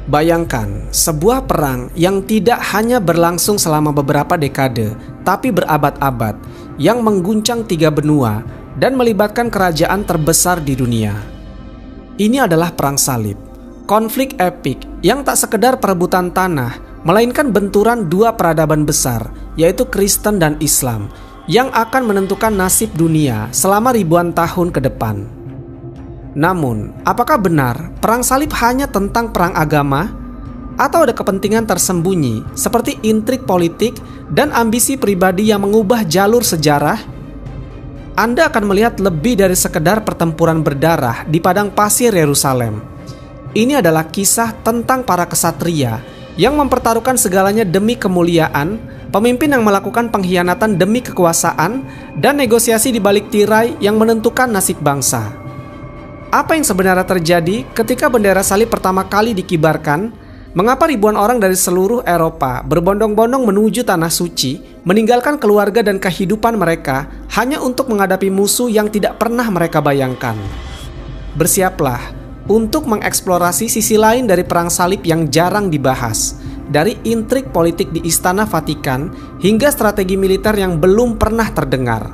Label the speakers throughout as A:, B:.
A: Bayangkan sebuah perang yang tidak hanya berlangsung selama beberapa dekade, tapi berabad-abad, yang mengguncang 3 benua dan melibatkan kerajaan terbesar di dunia. Ini adalah perang salib, konflik epik yang tak sekedar perebutan tanah, melainkan benturan 2 peradaban besar, yaitu Kristen dan Islam, yang akan menentukan nasib dunia selama ribuan tahun ke depan. Namun, apakah benar perang salib hanya tentang perang agama? Atau ada kepentingan tersembunyi seperti intrik politik dan ambisi pribadi yang mengubah jalur sejarah? Anda akan melihat lebih dari sekedar pertempuran berdarah di padang pasir Yerusalem. Ini adalah kisah tentang para kesatria yang mempertaruhkan segalanya demi kemuliaan, pemimpin yang melakukan pengkhianatan demi kekuasaan, dan negosiasi di balik tirai yang menentukan nasib bangsa. Apa yang sebenarnya terjadi ketika bendera salib pertama kali dikibarkan? Mengapa ribuan orang dari seluruh Eropa berbondong-bondong menuju Tanah Suci, meninggalkan keluarga dan kehidupan mereka hanya untuk menghadapi musuh yang tidak pernah mereka bayangkan? Bersiaplah untuk mengeksplorasi sisi lain dari perang salib yang jarang dibahas, dari intrik politik di Istana Vatikan hingga strategi militer yang belum pernah terdengar.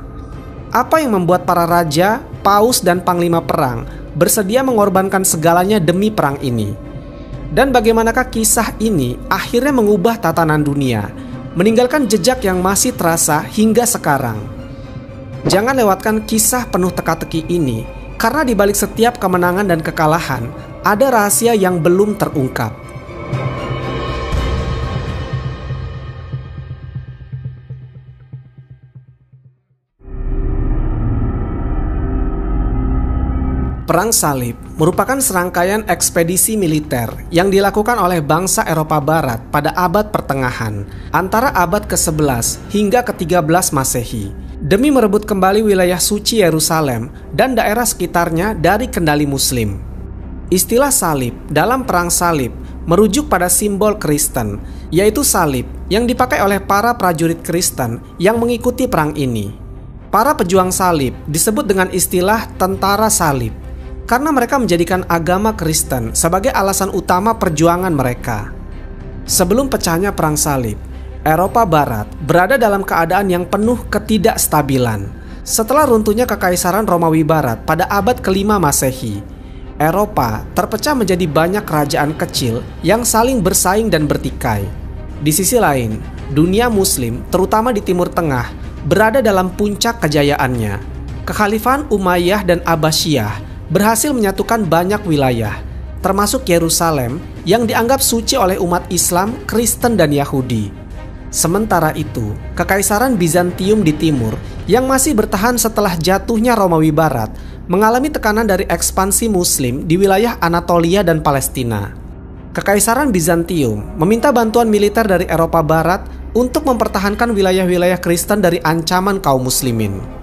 A: Apa yang membuat para raja, paus, dan panglima perang bersedia mengorbankan segalanya demi perang ini? Dan bagaimanakah kisah ini akhirnya mengubah tatanan dunia, meninggalkan jejak yang masih terasa hingga sekarang? Jangan lewatkan kisah penuh teka-teki ini, karena di balik setiap kemenangan dan kekalahan ada rahasia yang belum terungkap. Perang Salib merupakan serangkaian ekspedisi militer yang dilakukan oleh bangsa Eropa Barat pada abad pertengahan, antara abad ke-11 hingga ke-13 Masehi, demi merebut kembali wilayah suci Yerusalem dan daerah sekitarnya dari kendali Muslim. Istilah salib dalam Perang Salib merujuk pada simbol Kristen, yaitu salib yang dipakai oleh para prajurit Kristen yang mengikuti perang ini. Para pejuang salib disebut dengan istilah tentara salib, karena mereka menjadikan agama Kristen sebagai alasan utama perjuangan mereka. Sebelum pecahnya Perang Salib, Eropa Barat berada dalam keadaan yang penuh ketidakstabilan. Setelah runtuhnya Kekaisaran Romawi Barat pada abad ke-5 Masehi, Eropa terpecah menjadi banyak kerajaan kecil yang saling bersaing dan bertikai. Di sisi lain, dunia Muslim, terutama di Timur Tengah, berada dalam puncak kejayaannya. Kekhalifahan Umayyah dan Abbasiyah berhasil menyatukan banyak wilayah, termasuk Yerusalem yang dianggap suci oleh umat Islam, Kristen, dan Yahudi. Sementara itu, Kekaisaran Bizantium di timur yang masih bertahan setelah jatuhnya Romawi Barat mengalami tekanan dari ekspansi Muslim di wilayah Anatolia dan Palestina. Kekaisaran Bizantium meminta bantuan militer dari Eropa Barat untuk mempertahankan wilayah-wilayah Kristen dari ancaman kaum Muslimin.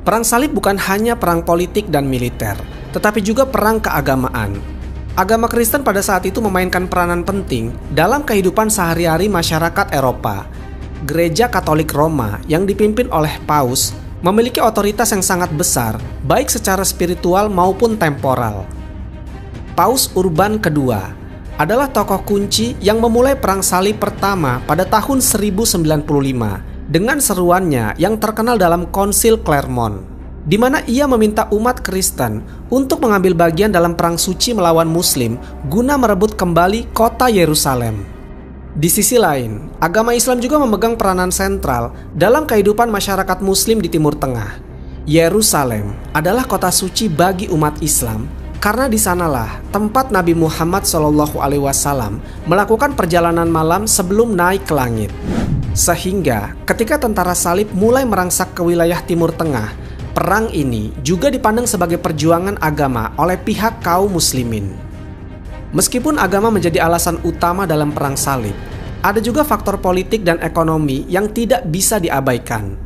A: Perang Salib bukan hanya perang politik dan militer, tetapi juga perang keagamaan. Agama Kristen pada saat itu memainkan peranan penting dalam kehidupan sehari-hari masyarakat Eropa. Gereja Katolik Roma yang dipimpin oleh Paus memiliki otoritas yang sangat besar, baik secara spiritual maupun temporal. Paus Urban II adalah tokoh kunci yang memulai Perang Salib pertama pada tahun 1095 dengan seruannya yang terkenal dalam Konsil Clermont, di mana ia meminta umat Kristen untuk mengambil bagian dalam perang suci melawan Muslim guna merebut kembali kota Yerusalem. Di sisi lain, agama Islam juga memegang peranan sentral dalam kehidupan masyarakat Muslim di Timur Tengah. Yerusalem adalah kota suci bagi umat Islam karena di sanalah tempat Nabi Muhammad SAW melakukan perjalanan malam sebelum naik ke langit. Sehingga ketika tentara salib mulai merangsak ke wilayah Timur Tengah, perang ini juga dipandang sebagai perjuangan agama oleh pihak kaum muslimin. Meskipun agama menjadi alasan utama dalam Perang Salib, ada juga faktor politik dan ekonomi yang tidak bisa diabaikan.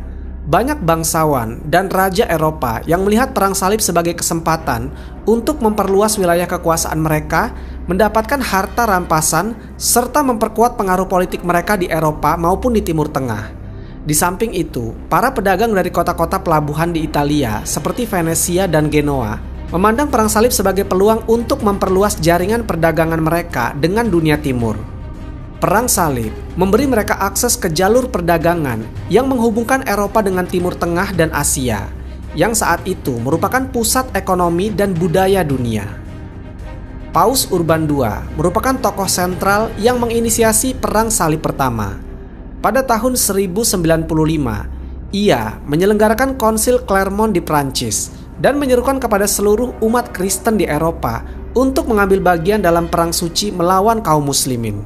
A: Banyak bangsawan dan raja Eropa yang melihat Perang Salib sebagai kesempatan untuk memperluas wilayah kekuasaan mereka, mendapatkan harta rampasan, serta memperkuat pengaruh politik mereka di Eropa maupun di Timur Tengah. Di samping itu, para pedagang dari kota-kota pelabuhan di Italia seperti Venesia dan Genoa memandang perang salib sebagai peluang untuk memperluas jaringan perdagangan mereka dengan dunia timur. Perang salib memberi mereka akses ke jalur perdagangan yang menghubungkan Eropa dengan Timur Tengah dan Asia, yang saat itu merupakan pusat ekonomi dan budaya dunia. Paus Urban II merupakan tokoh sentral yang menginisiasi Perang Salib Pertama. Pada tahun 1095, ia menyelenggarakan konsil Clermont di Prancis dan menyerukan kepada seluruh umat Kristen di Eropa untuk mengambil bagian dalam perang suci melawan kaum muslimin.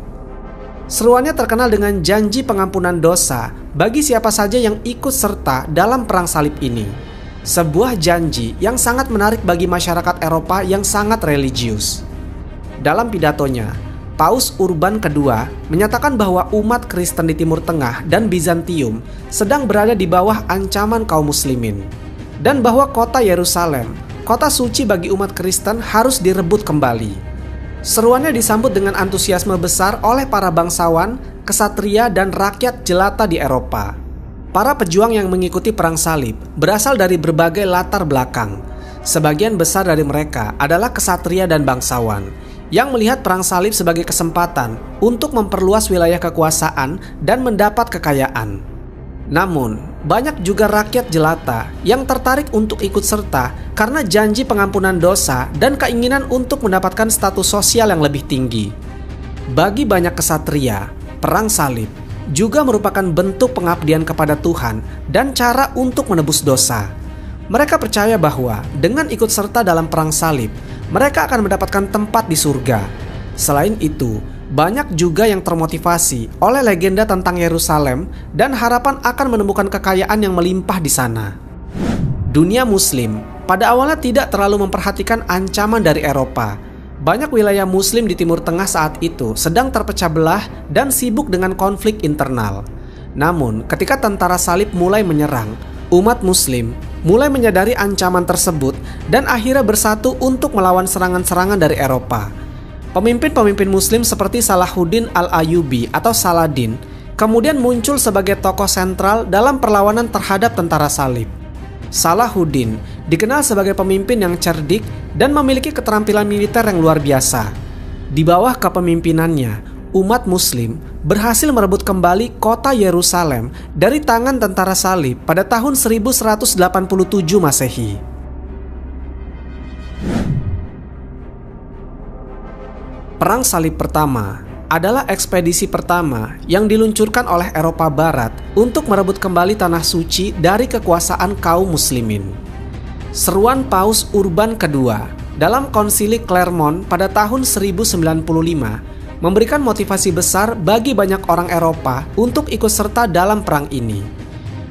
A: Seruannya terkenal dengan janji pengampunan dosa bagi siapa saja yang ikut serta dalam perang salib ini. Sebuah janji yang sangat menarik bagi masyarakat Eropa yang sangat religius. Dalam pidatonya, Paus Urban II menyatakan bahwa umat Kristen di Timur Tengah dan Bizantium sedang berada di bawah ancaman kaum muslimin, dan bahwa kota Yerusalem, kota suci bagi umat Kristen, harus direbut kembali. Seruannya disambut dengan antusiasme besar oleh para bangsawan, kesatria, dan rakyat jelata di Eropa. Para pejuang yang mengikuti perang salib berasal dari berbagai latar belakang. Sebagian besar dari mereka adalah kesatria dan bangsawan yang melihat perang salib sebagai kesempatan untuk memperluas wilayah kekuasaan dan mendapat kekayaan. Namun, banyak juga rakyat jelata yang tertarik untuk ikut serta karena janji pengampunan dosa dan keinginan untuk mendapatkan status sosial yang lebih tinggi. Bagi banyak kesatria, perang salib juga merupakan bentuk pengabdian kepada Tuhan dan cara untuk menebus dosa. Mereka percaya bahwa dengan ikut serta dalam perang salib, mereka akan mendapatkan tempat di surga. Selain itu, banyak juga yang termotivasi oleh legenda tentang Yerusalem dan harapan akan menemukan kekayaan yang melimpah di sana. Dunia Muslim pada awalnya tidak terlalu memperhatikan ancaman dari Eropa. Banyak wilayah Muslim di Timur Tengah saat itu sedang terpecah belah dan sibuk dengan konflik internal. Namun, ketika tentara salib mulai menyerang, umat Muslim mulai menyadari ancaman tersebut dan akhirnya bersatu untuk melawan serangan-serangan dari Eropa. Pemimpin-pemimpin Muslim seperti Salahuddin Al-Ayyubi atau Saladin kemudian muncul sebagai tokoh sentral dalam perlawanan terhadap tentara salib. Salahuddin dikenal sebagai pemimpin yang cerdik dan memiliki keterampilan militer yang luar biasa. Di bawah kepemimpinannya, umat Muslim berhasil merebut kembali kota Yerusalem dari tangan tentara salib pada tahun 1187 Masehi. Perang Salib Pertama adalah ekspedisi pertama yang diluncurkan oleh Eropa Barat untuk merebut kembali tanah suci dari kekuasaan kaum muslimin. Seruan Paus Urban II dalam konsili Clermont pada tahun 1095 memberikan motivasi besar bagi banyak orang Eropa untuk ikut serta dalam perang ini.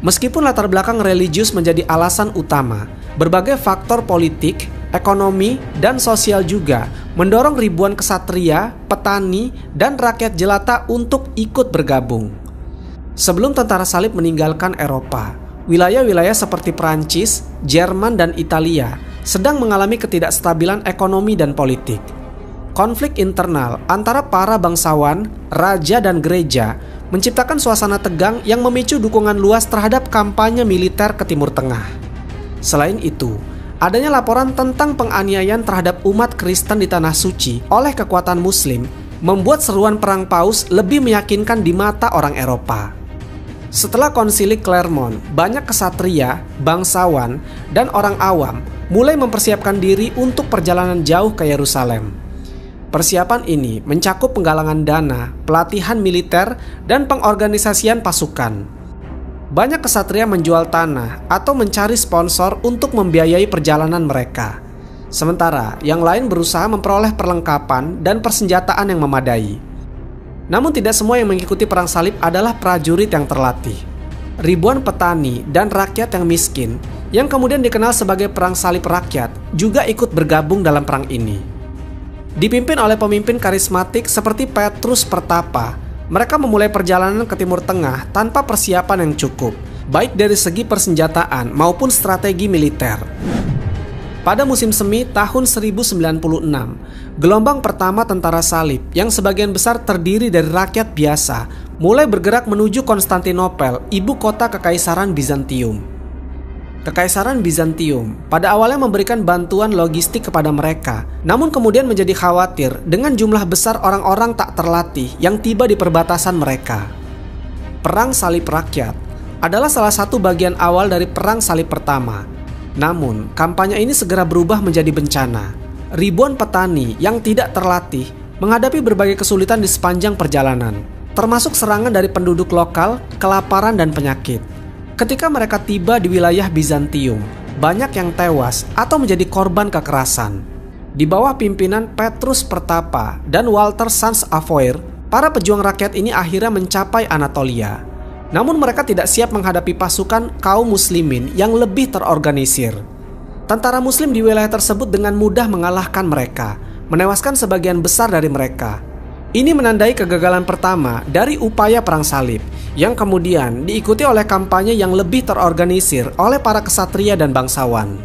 A: Meskipun latar belakang religius menjadi alasan utama, berbagai faktor politik, ekonomi, dan sosial juga mendorong ribuan kesatria, petani, dan rakyat jelata untuk ikut bergabung. Sebelum tentara salib meninggalkan Eropa, wilayah-wilayah seperti Prancis, Jerman, dan Italia sedang mengalami ketidakstabilan ekonomi dan politik. Konflik internal antara para bangsawan, raja, dan gereja menciptakan suasana tegang yang memicu dukungan luas terhadap kampanye militer ke Timur Tengah. Selain itu, adanya laporan tentang penganiayaan terhadap umat Kristen di Tanah Suci oleh kekuatan Muslim membuat seruan perang Paus lebih meyakinkan di mata orang Eropa. Setelah konsili Clermont, banyak kesatria, bangsawan, dan orang awam mulai mempersiapkan diri untuk perjalanan jauh ke Yerusalem. Persiapan ini mencakup penggalangan dana, pelatihan militer, dan pengorganisasian pasukan. Banyak kesatria menjual tanah atau mencari sponsor untuk membiayai perjalanan mereka. Sementara yang lain berusaha memperoleh perlengkapan dan persenjataan yang memadai. Namun tidak semua yang mengikuti perang salib adalah prajurit yang terlatih. Ribuan petani dan rakyat yang miskin, yang kemudian dikenal sebagai perang salib rakyat, juga ikut bergabung dalam perang ini. Dipimpin oleh pemimpin karismatik seperti Petrus Pertapa, mereka memulai perjalanan ke Timur Tengah tanpa persiapan yang cukup, baik dari segi persenjataan maupun strategi militer. Pada musim semi tahun 1096, gelombang pertama tentara salib yang sebagian besar terdiri dari rakyat biasa mulai bergerak menuju Konstantinopel, ibu kota kekaisaran Bizantium. Kekaisaran Bizantium pada awalnya memberikan bantuan logistik kepada mereka, namun kemudian menjadi khawatir dengan jumlah besar orang-orang tak terlatih yang tiba di perbatasan mereka. Perang Salib Rakyat adalah salah satu bagian awal dari Perang Salib Pertama. Namun, kampanye ini segera berubah menjadi bencana. Ribuan petani yang tidak terlatih menghadapi berbagai kesulitan di sepanjang perjalanan, termasuk serangan dari penduduk lokal, kelaparan, dan penyakit. Ketika mereka tiba di wilayah Bizantium, banyak yang tewas atau menjadi korban kekerasan. Di bawah pimpinan Petrus Pertapa dan Walter Sans Avoyr, para pejuang rakyat ini akhirnya mencapai Anatolia. Namun mereka tidak siap menghadapi pasukan kaum muslimin yang lebih terorganisir. Tentara muslim di wilayah tersebut dengan mudah mengalahkan mereka, menewaskan sebagian besar dari mereka. Ini menandai kegagalan pertama dari upaya perang salib, yang kemudian diikuti oleh kampanye yang lebih terorganisir oleh para kesatria dan bangsawan.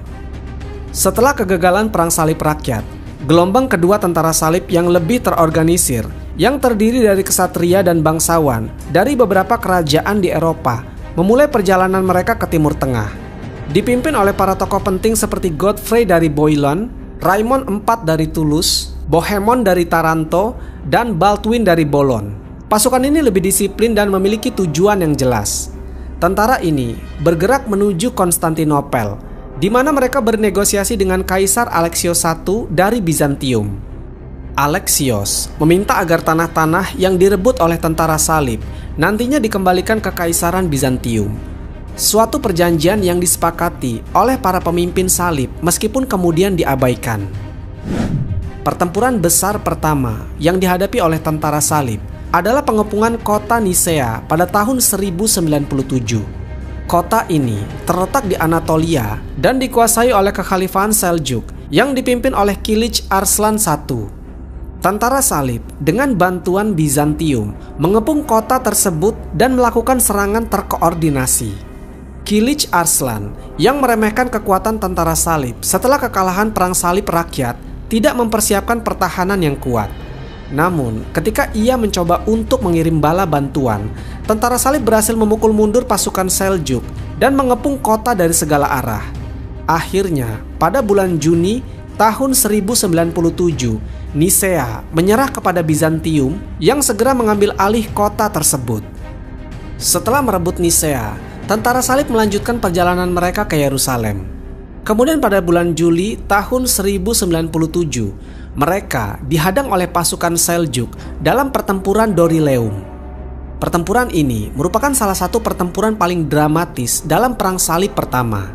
A: Setelah kegagalan perang salib rakyat, gelombang kedua tentara salib yang lebih terorganisir, yang terdiri dari kesatria dan bangsawan dari beberapa kerajaan di Eropa, memulai perjalanan mereka ke Timur Tengah. Dipimpin oleh para tokoh penting seperti Godfrey dari Bouillon, Raymond IV dari Toulouse, Bohemond dari Taranto, dan Baldwin dari Boulogne. Pasukan ini lebih disiplin dan memiliki tujuan yang jelas. Tentara ini bergerak menuju Konstantinopel, di mana mereka bernegosiasi dengan Kaisar Alexios I dari Bizantium. Alexios meminta agar tanah-tanah yang direbut oleh tentara salib nantinya dikembalikan ke Kaisaran Bizantium. Suatu perjanjian yang disepakati oleh para pemimpin salib meskipun kemudian diabaikan. Pertempuran besar pertama yang dihadapi oleh tentara salib adalah pengepungan kota Nisea pada tahun 1097. Kota ini terletak di Anatolia dan dikuasai oleh kekhalifahan Seljuk yang dipimpin oleh Kilich Arslan I. Tentara salib dengan bantuan Bizantium mengepung kota tersebut dan melakukan serangan terkoordinasi. Kilich Arslan yang meremehkan kekuatan tentara salib setelah kekalahan perang salib rakyat tidak mempersiapkan pertahanan yang kuat. Namun, ketika ia mencoba untuk mengirim bala bantuan, tentara salib berhasil memukul mundur pasukan Seljuk dan mengepung kota dari segala arah. Akhirnya, pada bulan Juni tahun 1097, Nisea menyerah kepada Bizantium yang segera mengambil alih kota tersebut. Setelah merebut Nisea, tentara salib melanjutkan perjalanan mereka ke Yerusalem. Kemudian pada bulan Juli tahun 1097, mereka dihadang oleh pasukan Seljuk dalam pertempuran Dorileum. Pertempuran ini merupakan salah satu pertempuran paling dramatis dalam perang salib pertama.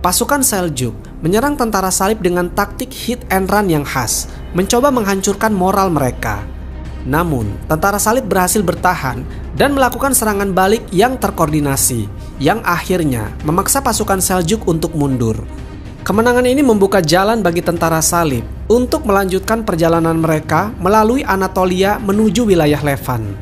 A: Pasukan Seljuk menyerang tentara salib dengan taktik hit and run yang khas, mencoba menghancurkan moral mereka. Namun, tentara salib berhasil bertahan dan melakukan serangan balik yang terkoordinasi, yang akhirnya memaksa pasukan Seljuk untuk mundur. Kemenangan ini membuka jalan bagi tentara salib untuk melanjutkan perjalanan mereka melalui Anatolia menuju wilayah Levan.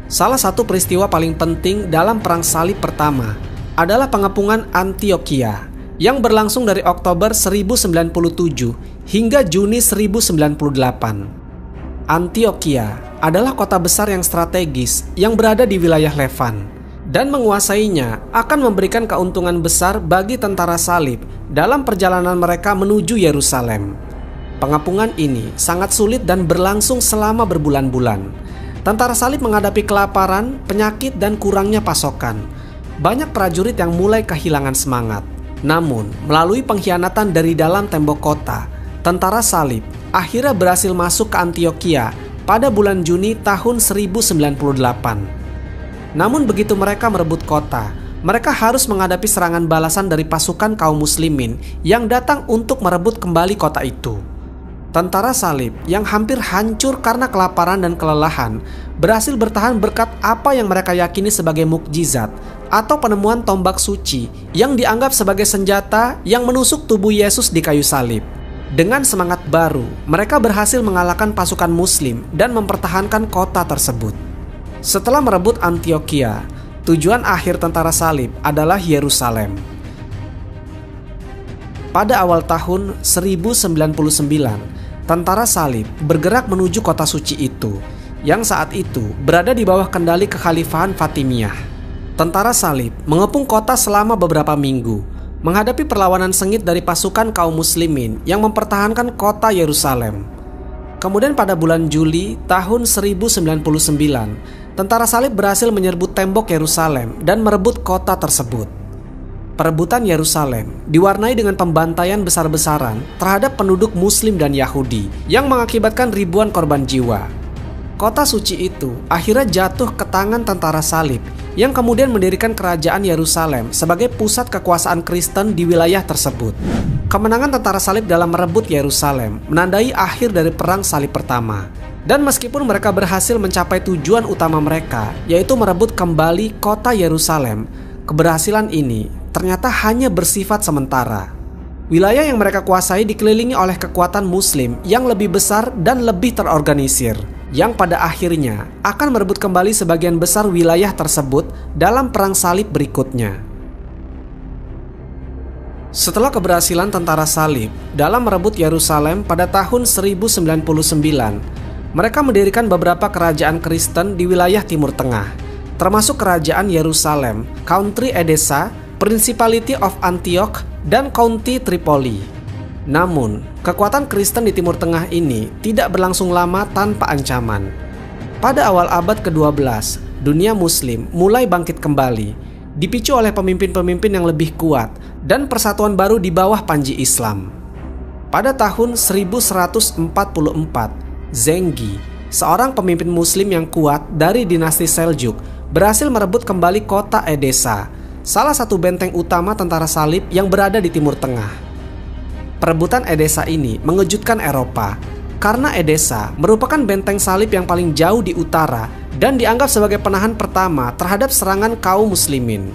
A: Salah satu peristiwa paling penting dalam Perang Salib Pertama adalah pengepungan Antioquia yang berlangsung dari Oktober 1097 hingga Juni 1098. Antioquia adalah kota besar yang strategis yang berada di wilayah Levan, dan menguasainya akan memberikan keuntungan besar bagi tentara salib dalam perjalanan mereka menuju Yerusalem. Pengepungan ini sangat sulit dan berlangsung selama berbulan-bulan. Tentara salib menghadapi kelaparan, penyakit, dan kurangnya pasokan. Banyak prajurit yang mulai kehilangan semangat. Namun, melalui pengkhianatan dari dalam tembok kota, tentara salib akhirnya berhasil masuk ke Antioquia pada bulan Juni tahun 1098. Namun begitu mereka merebut kota, mereka harus menghadapi serangan balasan dari pasukan kaum muslimin yang datang untuk merebut kembali kota itu. Tentara salib yang hampir hancur karena kelaparan dan kelelahan berhasil bertahan berkat apa yang mereka yakini sebagai mukjizat atau penemuan tombak suci yang dianggap sebagai senjata yang menusuk tubuh Yesus di kayu salib. Dengan semangat baru, mereka berhasil mengalahkan pasukan muslim dan mempertahankan kota tersebut. Setelah merebut Antioquia, tujuan akhir tentara salib adalah Yerusalem. Pada awal tahun 1099, tentara salib bergerak menuju kota suci itu, yang saat itu berada di bawah kendali kekhalifahan Fatimiyah. Tentara salib mengepung kota selama beberapa minggu. menghadapi perlawanan sengit dari pasukan kaum muslimin yang mempertahankan kota Yerusalem. Kemudian pada bulan Juli tahun 1099, tentara salib berhasil menyerbu tembok Yerusalem dan merebut kota tersebut. Perebutan Yerusalem diwarnai dengan pembantaian besar-besaran terhadap penduduk Muslim dan Yahudi yang mengakibatkan ribuan korban jiwa. Kota suci itu akhirnya jatuh ke tangan tentara salib yang kemudian mendirikan kerajaan Yerusalem sebagai pusat kekuasaan Kristen di wilayah tersebut. Kemenangan tentara salib dalam merebut Yerusalem menandai akhir dari Perang Salib Pertama. Dan meskipun mereka berhasil mencapai tujuan utama mereka, yaitu merebut kembali kota Yerusalem, keberhasilan ini ternyata hanya bersifat sementara. Wilayah yang mereka kuasai dikelilingi oleh kekuatan Muslim yang lebih besar dan lebih terorganisir, yang pada akhirnya akan merebut kembali sebagian besar wilayah tersebut dalam Perang Salib berikutnya. Setelah keberhasilan tentara salib dalam merebut Yerusalem pada tahun 1099, mereka mendirikan beberapa kerajaan Kristen di wilayah Timur Tengah, termasuk Kerajaan Yerusalem, Country Edessa, Principality of Antioch, dan County Tripoli. Namun, kekuatan Kristen di Timur Tengah ini tidak berlangsung lama tanpa ancaman. Pada awal abad ke-12, dunia Muslim mulai bangkit kembali, dipicu oleh pemimpin-pemimpin yang lebih kuat dan persatuan baru di bawah panji Islam. Pada tahun 1144, Zengi, seorang pemimpin Muslim yang kuat dari dinasti Seljuk, berhasil merebut kembali kota Edessa, salah satu benteng utama tentara salib yang berada di Timur Tengah. Perebutan Edessa ini mengejutkan Eropa, karena Edessa merupakan benteng salib yang paling jauh di utara dan dianggap sebagai penahan pertama terhadap serangan kaum muslimin.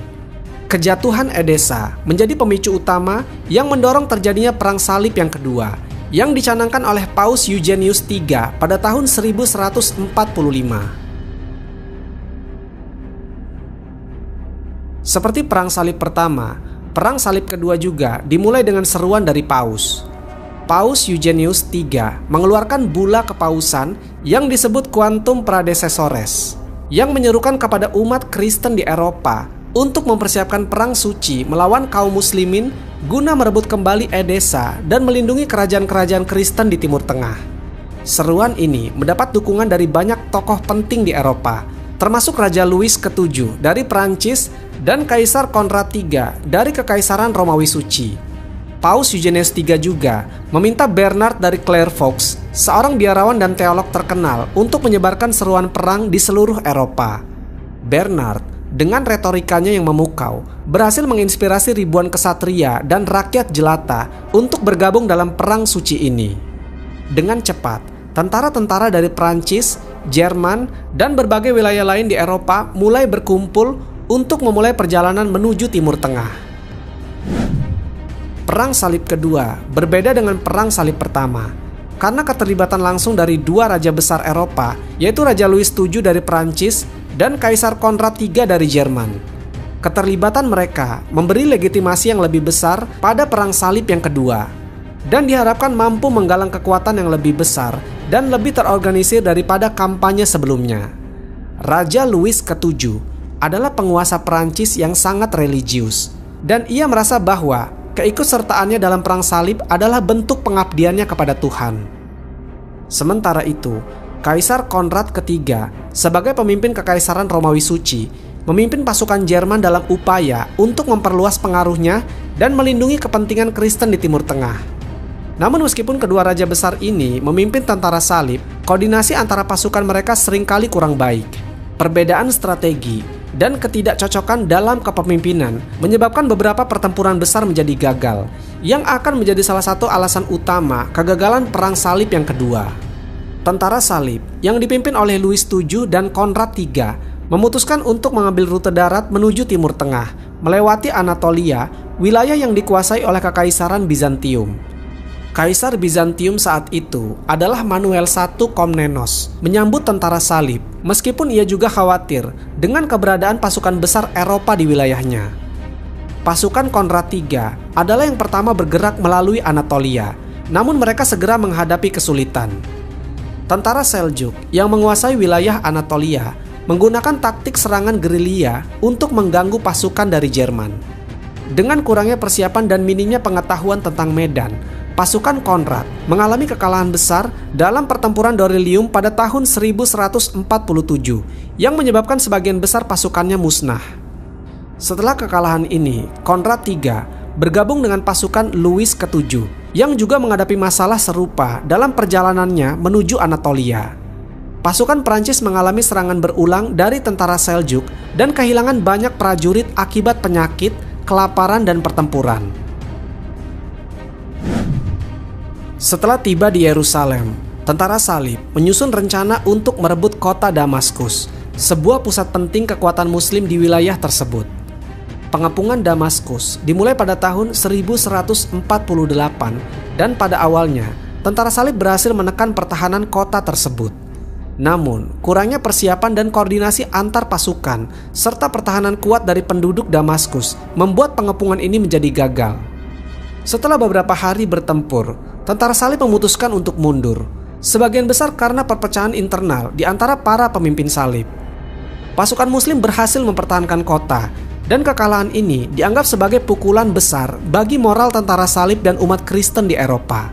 A: Kejatuhan Edessa menjadi pemicu utama yang mendorong terjadinya Perang Salib yang kedua, yang dicanangkan oleh Paus Eugenius III pada tahun 1145. Seperti Perang Salib pertama, Perang Salib kedua juga dimulai dengan seruan dari Paus. Paus Eugenius III mengeluarkan bula kepausan yang disebut Quantum Predecessores, yang menyerukan kepada umat Kristen di Eropa untuk mempersiapkan perang suci melawan kaum muslimin guna merebut kembali Edessa dan melindungi kerajaan-kerajaan Kristen di Timur Tengah. Seruan ini mendapat dukungan dari banyak tokoh penting di Eropa, termasuk Raja Louis ke-7 dari Prancis dan Kaisar Konrad III dari Kekaisaran Romawi Suci. Paus Eugenius III juga meminta Bernard dari Clairvaux, seorang biarawan dan teolog terkenal, untuk menyebarkan seruan perang di seluruh Eropa. Bernard, dengan retorikanya yang memukau, berhasil menginspirasi ribuan kesatria dan rakyat jelata untuk bergabung dalam perang suci ini. Dengan cepat, tentara-tentara dari Prancis, Jerman, dan berbagai wilayah lain di Eropa mulai berkumpul untuk memulai perjalanan menuju Timur Tengah. Perang Salib kedua berbeda dengan Perang Salib pertama, karena keterlibatan langsung dari dua raja besar Eropa, yaitu Raja Louis VII dari Prancis dan Kaisar Konrad III dari Jerman. Keterlibatan mereka memberi legitimasi yang lebih besar pada Perang Salib yang kedua, dan diharapkan mampu menggalang kekuatan yang lebih besar dan lebih terorganisir daripada kampanye sebelumnya. Raja Louis ke-7 adalah penguasa Prancis yang sangat religius, dan ia merasa bahwa keikutsertaannya dalam Perang Salib adalah bentuk pengabdiannya kepada Tuhan. Sementara itu, Kaisar Konrad III sebagai pemimpin Kekaisaran Romawi Suci memimpin pasukan Jerman dalam upaya untuk memperluas pengaruhnya dan melindungi kepentingan Kristen di Timur Tengah. Namun meskipun kedua raja besar ini memimpin tentara salib, koordinasi antara pasukan mereka seringkali kurang baik. Perbedaan strategi dan ketidakcocokan dalam kepemimpinan menyebabkan beberapa pertempuran besar menjadi gagal, yang akan menjadi salah satu alasan utama kegagalan Perang Salib yang kedua. Tentara salib yang dipimpin oleh Louis VII dan Konrad III memutuskan untuk mengambil rute darat menuju Timur Tengah, melewati Anatolia, wilayah yang dikuasai oleh Kekaisaran Bizantium. Kaisar Bizantium saat itu adalah Manuel I Komnenos, menyambut tentara salib, meskipun ia juga khawatir dengan keberadaan pasukan besar Eropa di wilayahnya. Pasukan Konrad III adalah yang pertama bergerak melalui Anatolia, namun mereka segera menghadapi kesulitan. Tentara Seljuk yang menguasai wilayah Anatolia menggunakan taktik serangan gerilya untuk mengganggu pasukan dari Jerman. Dengan kurangnya persiapan dan minimnya pengetahuan tentang medan, pasukan Konrad mengalami kekalahan besar dalam pertempuran Dorylium pada tahun 1147 yang menyebabkan sebagian besar pasukannya musnah. Setelah kekalahan ini, Konrad III bergabung dengan pasukan Louis ke-7 yang juga menghadapi masalah serupa dalam perjalanannya menuju Anatolia. Pasukan Prancis mengalami serangan berulang dari tentara Seljuk dan kehilangan banyak prajurit akibat penyakit, kelaparan, dan pertempuran. Setelah tiba di Yerusalem, tentara salib menyusun rencana untuk merebut kota Damaskus, sebuah pusat penting kekuatan Muslim di wilayah tersebut. Pengepungan Damaskus dimulai pada tahun 1148 dan pada awalnya tentara salib berhasil menekan pertahanan kota tersebut. Namun, kurangnya persiapan dan koordinasi antar pasukan serta pertahanan kuat dari penduduk Damaskus membuat pengepungan ini menjadi gagal. Setelah beberapa hari bertempur, tentara salib memutuskan untuk mundur, sebagian besar karena perpecahan internal di antara para pemimpin salib. Pasukan Muslim berhasil mempertahankan kota, dan kekalahan ini dianggap sebagai pukulan besar bagi moral tentara salib dan umat Kristen di Eropa.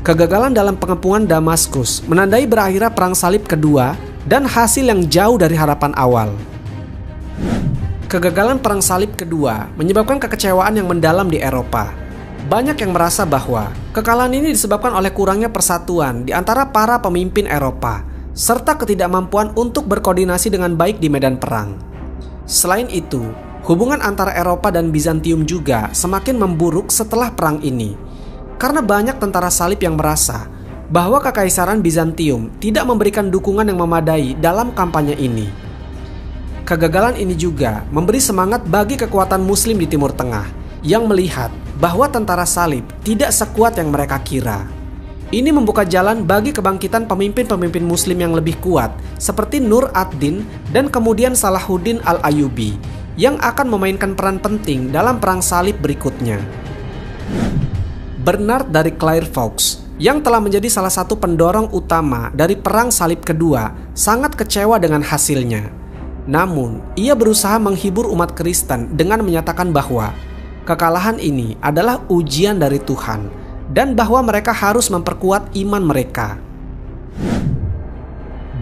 A: Kegagalan dalam pengepungan Damaskus menandai berakhirnya Perang Salib Kedua dan hasil yang jauh dari harapan awal. Kegagalan Perang Salib Kedua menyebabkan kekecewaan yang mendalam di Eropa. Banyak yang merasa bahwa kekalahan ini disebabkan oleh kurangnya persatuan di antara para pemimpin Eropa, serta ketidakmampuan untuk berkoordinasi dengan baik di medan perang. Selain itu, hubungan antara Eropa dan Bizantium juga semakin memburuk setelah perang ini. Karena banyak tentara salib yang merasa bahwa Kekaisaran Bizantium tidak memberikan dukungan yang memadai dalam kampanye ini. Kegagalan ini juga memberi semangat bagi kekuatan Muslim di Timur Tengah yang melihat bahwa tentara salib tidak sekuat yang mereka kira. Ini membuka jalan bagi kebangkitan pemimpin-pemimpin Muslim yang lebih kuat seperti Nur ad-Din dan kemudian Salahuddin al-Ayyubi yang akan memainkan peran penting dalam perang salib berikutnya. Bernard dari Clairvaux yang telah menjadi salah satu pendorong utama dari Perang Salib Kedua sangat kecewa dengan hasilnya. Namun, ia berusaha menghibur umat Kristen dengan menyatakan bahwa kekalahan ini adalah ujian dari Tuhan dan bahwa mereka harus memperkuat iman mereka.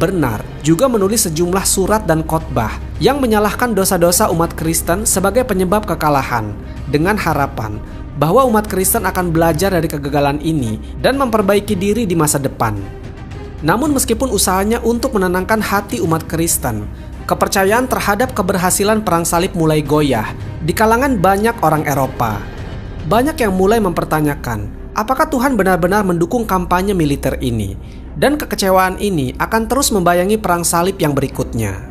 A: Bernard juga menulis sejumlah surat dan khotbah yang menyalahkan dosa-dosa umat Kristen sebagai penyebab kekalahan dengan harapan bahwa umat Kristen akan belajar dari kegagalan ini dan memperbaiki diri di masa depan. Namun meskipun usahanya untuk menenangkan hati umat Kristen, kepercayaan terhadap keberhasilan Perang Salib mulai goyah di kalangan banyak orang Eropa. Banyak yang mulai mempertanyakan, apakah Tuhan benar-benar mendukung kampanye militer ini? Dan kekecewaan ini akan terus membayangi Perang Salib yang berikutnya.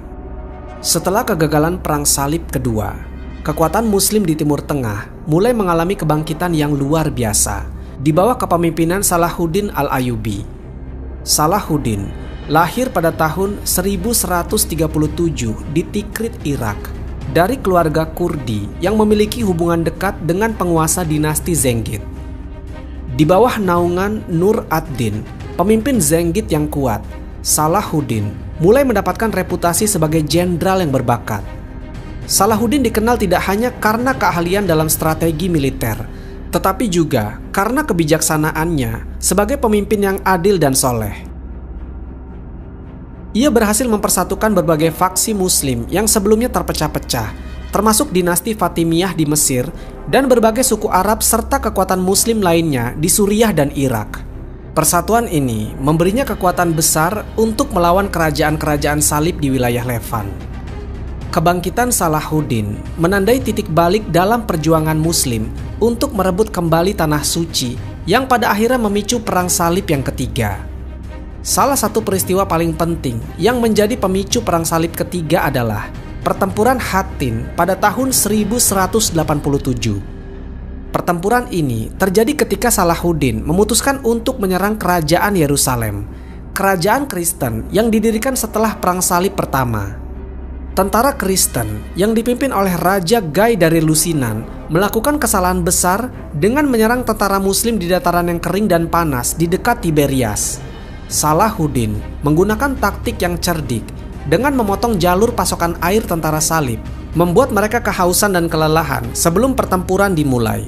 A: Setelah kegagalan Perang Salib Kedua, kekuatan Muslim di Timur Tengah mulai mengalami kebangkitan yang luar biasa di bawah kepemimpinan Salahuddin al-Ayyubi. Salahuddin lahir pada tahun 1137 di Tikrit, Irak, dari keluarga Kurdi yang memiliki hubungan dekat dengan penguasa dinasti Zengid. Di bawah naungan Nur ad-Din, pemimpin Zengid yang kuat, Salahuddin mulai mendapatkan reputasi sebagai jenderal yang berbakat. Salahuddin dikenal tidak hanya karena keahlian dalam strategi militer, tetapi juga karena kebijaksanaannya sebagai pemimpin yang adil dan soleh. Ia berhasil mempersatukan berbagai faksi Muslim yang sebelumnya terpecah-pecah, termasuk dinasti Fatimiyah di Mesir dan berbagai suku Arab serta kekuatan Muslim lainnya di Suriah dan Irak. Persatuan ini memberinya kekuatan besar untuk melawan kerajaan-kerajaan salib di wilayah Levant. Kebangkitan Salahuddin menandai titik balik dalam perjuangan Muslim untuk merebut kembali Tanah Suci yang pada akhirnya memicu Perang Salib yang ketiga. Salah satu peristiwa paling penting yang menjadi pemicu Perang Salib ketiga adalah Pertempuran Hattin pada tahun 1187. Pertempuran ini terjadi ketika Salahuddin memutuskan untuk menyerang kerajaan Yerusalem, kerajaan Kristen yang didirikan setelah Perang Salib pertama. Tentara Kristen yang dipimpin oleh Raja Guy dari Lusinan melakukan kesalahan besar dengan menyerang tentara Muslim di dataran yang kering dan panas di dekat Tiberias. Salahuddin menggunakan taktik yang cerdik dengan memotong jalur pasokan air tentara salib membuat mereka kehausan dan kelelahan sebelum pertempuran dimulai.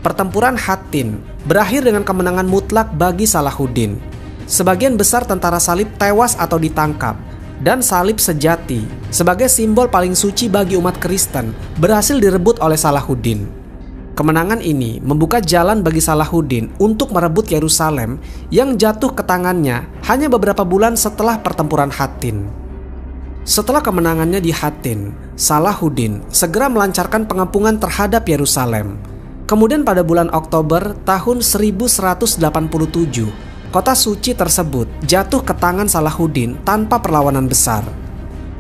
A: Pertempuran Hattin berakhir dengan kemenangan mutlak bagi Salahuddin. Sebagian besar tentara salib tewas atau ditangkap, dan salib sejati sebagai simbol paling suci bagi umat Kristen berhasil direbut oleh Salahuddin. Kemenangan ini membuka jalan bagi Salahuddin untuk merebut Yerusalem yang jatuh ke tangannya hanya beberapa bulan setelah pertempuran Hattin. Setelah kemenangannya di Hattin, Salahuddin segera melancarkan pengepungan terhadap Yerusalem. Kemudian pada bulan Oktober tahun 1187, kota suci tersebut jatuh ke tangan Salahuddin tanpa perlawanan besar.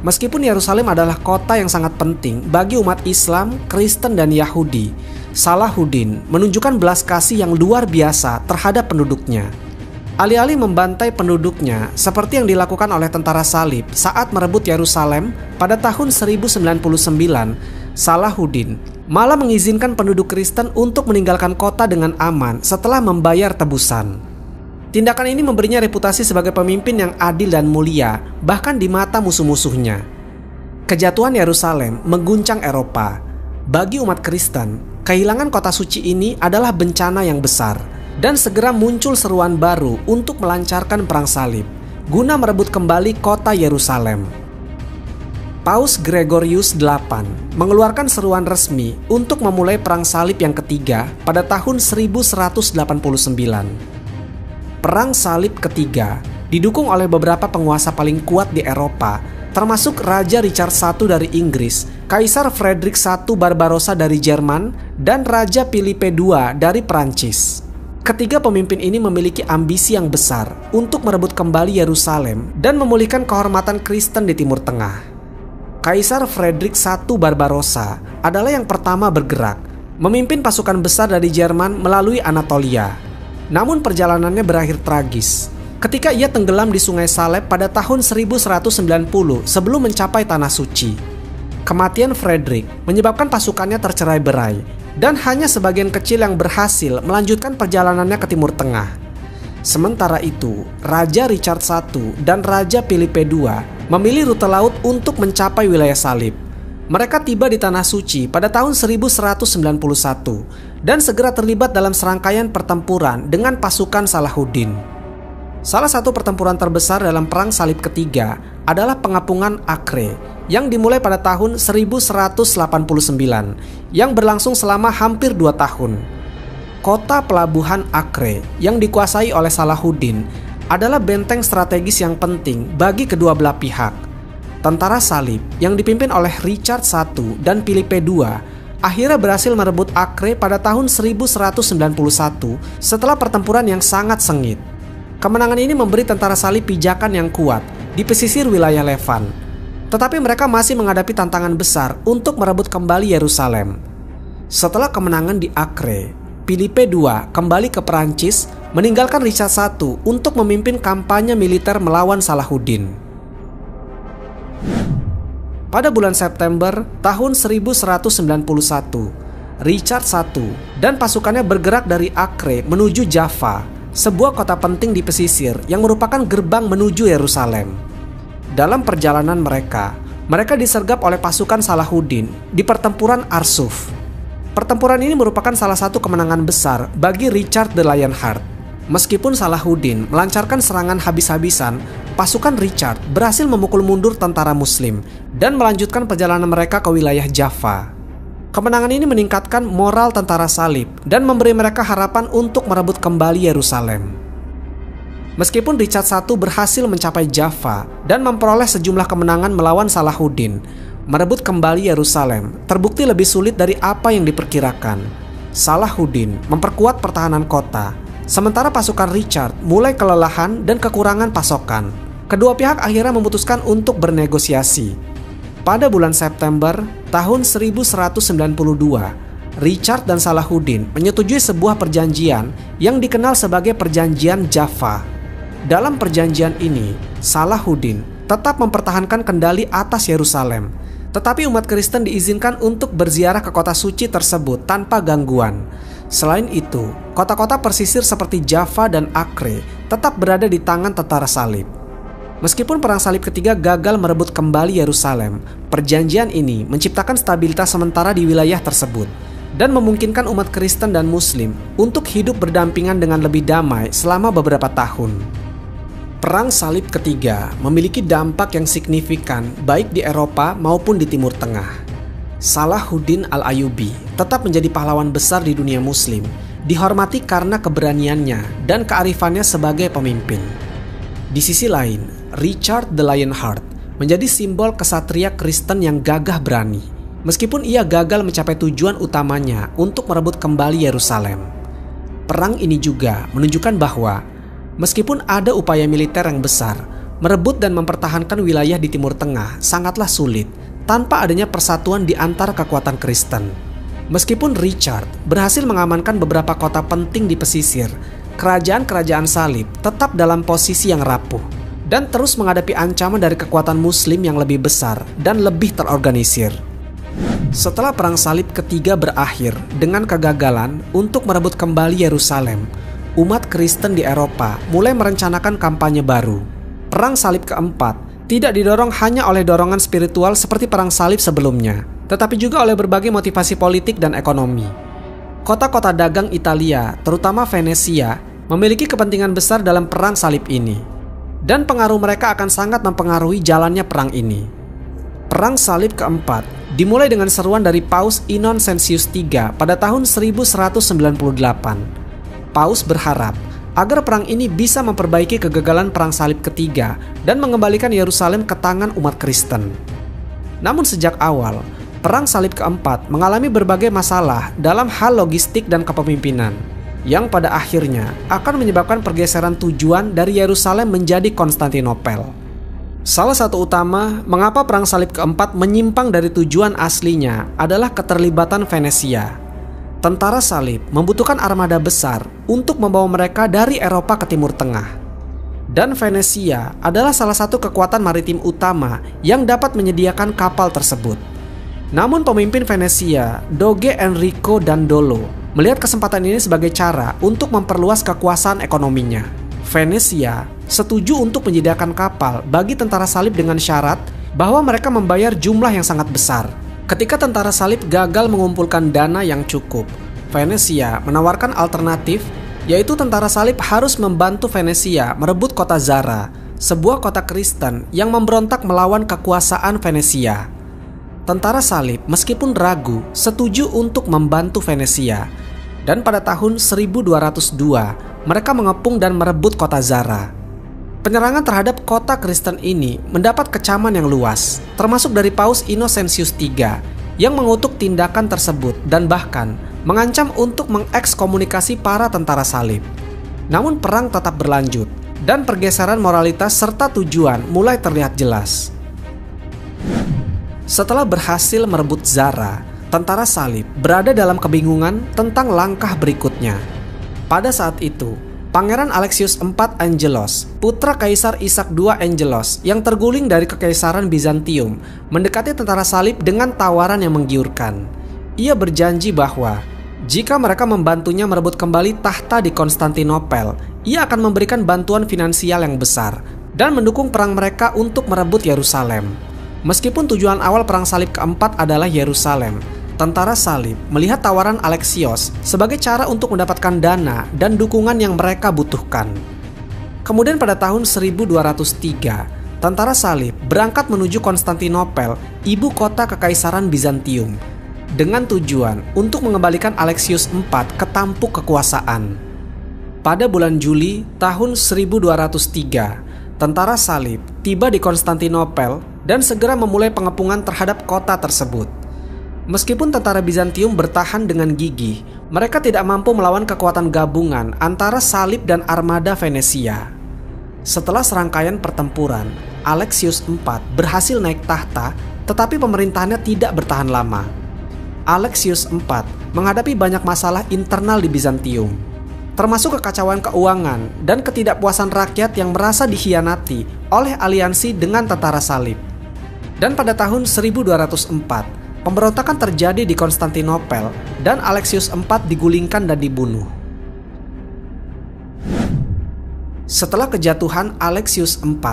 A: Meskipun Yerusalem adalah kota yang sangat penting bagi umat Islam, Kristen, dan Yahudi, Salahuddin menunjukkan belas kasih yang luar biasa terhadap penduduknya. Alih-alih membantai penduduknya seperti yang dilakukan oleh tentara salib saat merebut Yerusalem pada tahun 1099, Salahuddin malah mengizinkan penduduk Kristen untuk meninggalkan kota dengan aman setelah membayar tebusan. Tindakan ini memberinya reputasi sebagai pemimpin yang adil dan mulia, bahkan di mata musuh-musuhnya. Kejatuhan Yerusalem mengguncang Eropa. Bagi umat Kristen, kehilangan kota suci ini adalah bencana yang besar, dan segera muncul seruan baru untuk melancarkan perang salib, guna merebut kembali kota Yerusalem. Paus Gregorius VIII mengeluarkan seruan resmi untuk memulai perang salib yang ketiga pada tahun 1189. Perang Salib ketiga didukung oleh beberapa penguasa paling kuat di Eropa, termasuk Raja Richard I dari Inggris, Kaisar Frederick I Barbarossa dari Jerman, dan Raja Philippe II dari Prancis. Ketiga pemimpin ini memiliki ambisi yang besar untuk merebut kembali Yerusalem dan memulihkan kehormatan Kristen di Timur Tengah. Kaisar Frederick I Barbarossa adalah yang pertama bergerak, memimpin pasukan besar dari Jerman melalui Anatolia. Namun perjalanannya berakhir tragis ketika ia tenggelam di Sungai Saleb pada tahun 1190 sebelum mencapai Tanah Suci. Kematian Frederick menyebabkan pasukannya tercerai-berai, dan hanya sebagian kecil yang berhasil melanjutkan perjalanannya ke Timur Tengah. Sementara itu, Raja Richard I dan Raja Philippe II memilih rute laut untuk mencapai wilayah salib. Mereka tiba di Tanah Suci pada tahun 1191 dan segera terlibat dalam serangkaian pertempuran dengan pasukan Salahuddin. Salah satu pertempuran terbesar dalam Perang Salib ketiga adalah pengepungan Acre yang dimulai pada tahun 1189 yang berlangsung selama hampir 2 tahun. Kota pelabuhan Acre yang dikuasai oleh Salahuddin adalah benteng strategis yang penting bagi kedua belah pihak. Tentara salib yang dipimpin oleh Richard I dan Philippe II akhirnya berhasil merebut Acre pada tahun 1191 setelah pertempuran yang sangat sengit. Kemenangan ini memberi tentara salib pijakan yang kuat di pesisir wilayah Levant. Tetapi mereka masih menghadapi tantangan besar untuk merebut kembali Yerusalem. Setelah kemenangan di Acre, Philippe II kembali ke Perancis meninggalkan Richard I untuk memimpin kampanye militer melawan Salahuddin. Pada bulan September tahun 1191, Richard I dan pasukannya bergerak dari Acre menuju Jaffa, sebuah kota penting di pesisir yang merupakan gerbang menuju Yerusalem. Dalam perjalanan mereka disergap oleh pasukan Salahuddin di pertempuran Arsuf. Pertempuran ini merupakan salah satu kemenangan besar bagi Richard the Lionheart. Meskipun Salahuddin melancarkan serangan habis-habisan, pasukan Richard berhasil memukul mundur tentara Muslim dan melanjutkan perjalanan mereka ke wilayah Jaffa. Kemenangan ini meningkatkan moral tentara salib dan memberi mereka harapan untuk merebut kembali Yerusalem. Meskipun Richard I berhasil mencapai Jaffa dan memperoleh sejumlah kemenangan melawan Salahuddin, merebut kembali Yerusalem terbukti lebih sulit dari apa yang diperkirakan. Salahuddin memperkuat pertahanan kota, sementara pasukan Richard mulai kelelahan dan kekurangan pasokan. Kedua pihak akhirnya memutuskan untuk bernegosiasi. Pada bulan September tahun 1192, Richard dan Salahuddin menyetujui sebuah perjanjian yang dikenal sebagai Perjanjian Jaffa. Dalam perjanjian ini, Salahuddin tetap mempertahankan kendali atas Yerusalem, tetapi umat Kristen diizinkan untuk berziarah ke kota suci tersebut tanpa gangguan. Selain itu, kota-kota persisir seperti Jaffa dan Acre tetap berada di tangan tentara salib. Meskipun Perang Salib ketiga gagal merebut kembali Yerusalem, perjanjian ini menciptakan stabilitas sementara di wilayah tersebut dan memungkinkan umat Kristen dan Muslim untuk hidup berdampingan dengan lebih damai selama beberapa tahun. Perang Salib ketiga memiliki dampak yang signifikan baik di Eropa maupun di Timur Tengah. Salahuddin Al-Ayyubi tetap menjadi pahlawan besar di dunia Muslim, dihormati karena keberaniannya dan kearifannya sebagai pemimpin. Di sisi lain, Richard the Lionheart menjadi simbol kesatria Kristen yang gagah berani, meskipun ia gagal mencapai tujuan utamanya untuk merebut kembali Yerusalem. Perang ini juga menunjukkan bahwa meskipun ada upaya militer yang besar, merebut dan mempertahankan wilayah di Timur Tengah sangatlah sulit tanpa adanya persatuan di antara kekuatan Kristen. Meskipun Richard berhasil mengamankan beberapa kota penting di pesisir, kerajaan-kerajaan salib tetap dalam posisi yang rapuh dan terus menghadapi ancaman dari kekuatan Muslim yang lebih besar dan lebih terorganisir. Setelah Perang Salib ketiga berakhir dengan kegagalan untuk merebut kembali Yerusalem, umat Kristen di Eropa mulai merencanakan kampanye baru. Perang Salib keempat tidak didorong hanya oleh dorongan spiritual seperti Perang Salib sebelumnya, tetapi juga oleh berbagai motivasi politik dan ekonomi. Kota-kota dagang Italia, terutama Venesia, memiliki kepentingan besar dalam Perang Salib ini, dan pengaruh mereka akan sangat mempengaruhi jalannya perang ini. Perang Salib keempat dimulai dengan seruan dari Paus Innocentius III pada tahun 1198. Paus berharap agar perang ini bisa memperbaiki kegagalan Perang Salib ketiga dan mengembalikan Yerusalem ke tangan umat Kristen. Namun sejak awal, Perang Salib keempat mengalami berbagai masalah dalam hal logistik dan kepemimpinan, yang pada akhirnya akan menyebabkan pergeseran tujuan dari Yerusalem menjadi Konstantinopel. Salah satu utama mengapa Perang Salib keempat menyimpang dari tujuan aslinya adalah keterlibatan Venesia. Tentara salib membutuhkan armada besar untuk membawa mereka dari Eropa ke Timur Tengah. Dan Venesia adalah salah satu kekuatan maritim utama yang dapat menyediakan kapal tersebut. Namun pemimpin Venesia, Doge Enrico Dandolo, melihat kesempatan ini sebagai cara untuk memperluas kekuasaan ekonominya. Venesia setuju untuk menyediakan kapal bagi tentara salib dengan syarat bahwa mereka membayar jumlah yang sangat besar. Ketika tentara salib gagal mengumpulkan dana yang cukup, Venesia menawarkan alternatif, yaitu tentara salib harus membantu Venesia merebut kota Zara, sebuah kota Kristen yang memberontak melawan kekuasaan Venesia. Tentara salib meskipun ragu setuju untuk membantu Venesia, dan pada tahun 1202 mereka mengepung dan merebut kota Zara. Penyerangan terhadap kota Kristen ini mendapat kecaman yang luas, termasuk dari Paus Innocentius III yang mengutuk tindakan tersebut dan bahkan mengancam untuk mengekskomunikasi para tentara salib. Namun perang tetap berlanjut dan pergeseran moralitas serta tujuan mulai terlihat jelas. Setelah berhasil merebut Zara, tentara salib berada dalam kebingungan tentang langkah berikutnya. Pada saat itu, Pangeran Alexius IV Angelos, putra Kaisar Ishak II Angelos yang terguling dari Kekaisaran Bizantium, mendekati tentara salib dengan tawaran yang menggiurkan. Ia berjanji bahwa jika mereka membantunya merebut kembali tahta di Konstantinopel, ia akan memberikan bantuan finansial yang besar dan mendukung perang mereka untuk merebut Yerusalem. Meskipun tujuan awal Perang Salib keempat adalah Yerusalem, tentara salib melihat tawaran Alexios sebagai cara untuk mendapatkan dana dan dukungan yang mereka butuhkan. Kemudian pada tahun 1203, tentara salib berangkat menuju Konstantinopel, ibu kota Kekaisaran Bizantium, dengan tujuan untuk mengembalikan Alexius IV ke tampuk kekuasaan. Pada bulan Juli tahun 1203, tentara salib tiba di Konstantinopel dan segera memulai pengepungan terhadap kota tersebut. Meskipun tentara Bizantium bertahan dengan gigih, mereka tidak mampu melawan kekuatan gabungan antara salib dan armada Venesia. Setelah serangkaian pertempuran, Alexius IV berhasil naik tahta, tetapi pemerintahannya tidak bertahan lama. Alexius IV menghadapi banyak masalah internal di Bizantium, termasuk kekacauan keuangan dan ketidakpuasan rakyat yang merasa dikhianati oleh aliansi dengan tentara salib. Dan pada tahun 1204, pemberontakan terjadi di Konstantinopel dan Alexius IV digulingkan dan dibunuh. Setelah kejatuhan Alexius IV,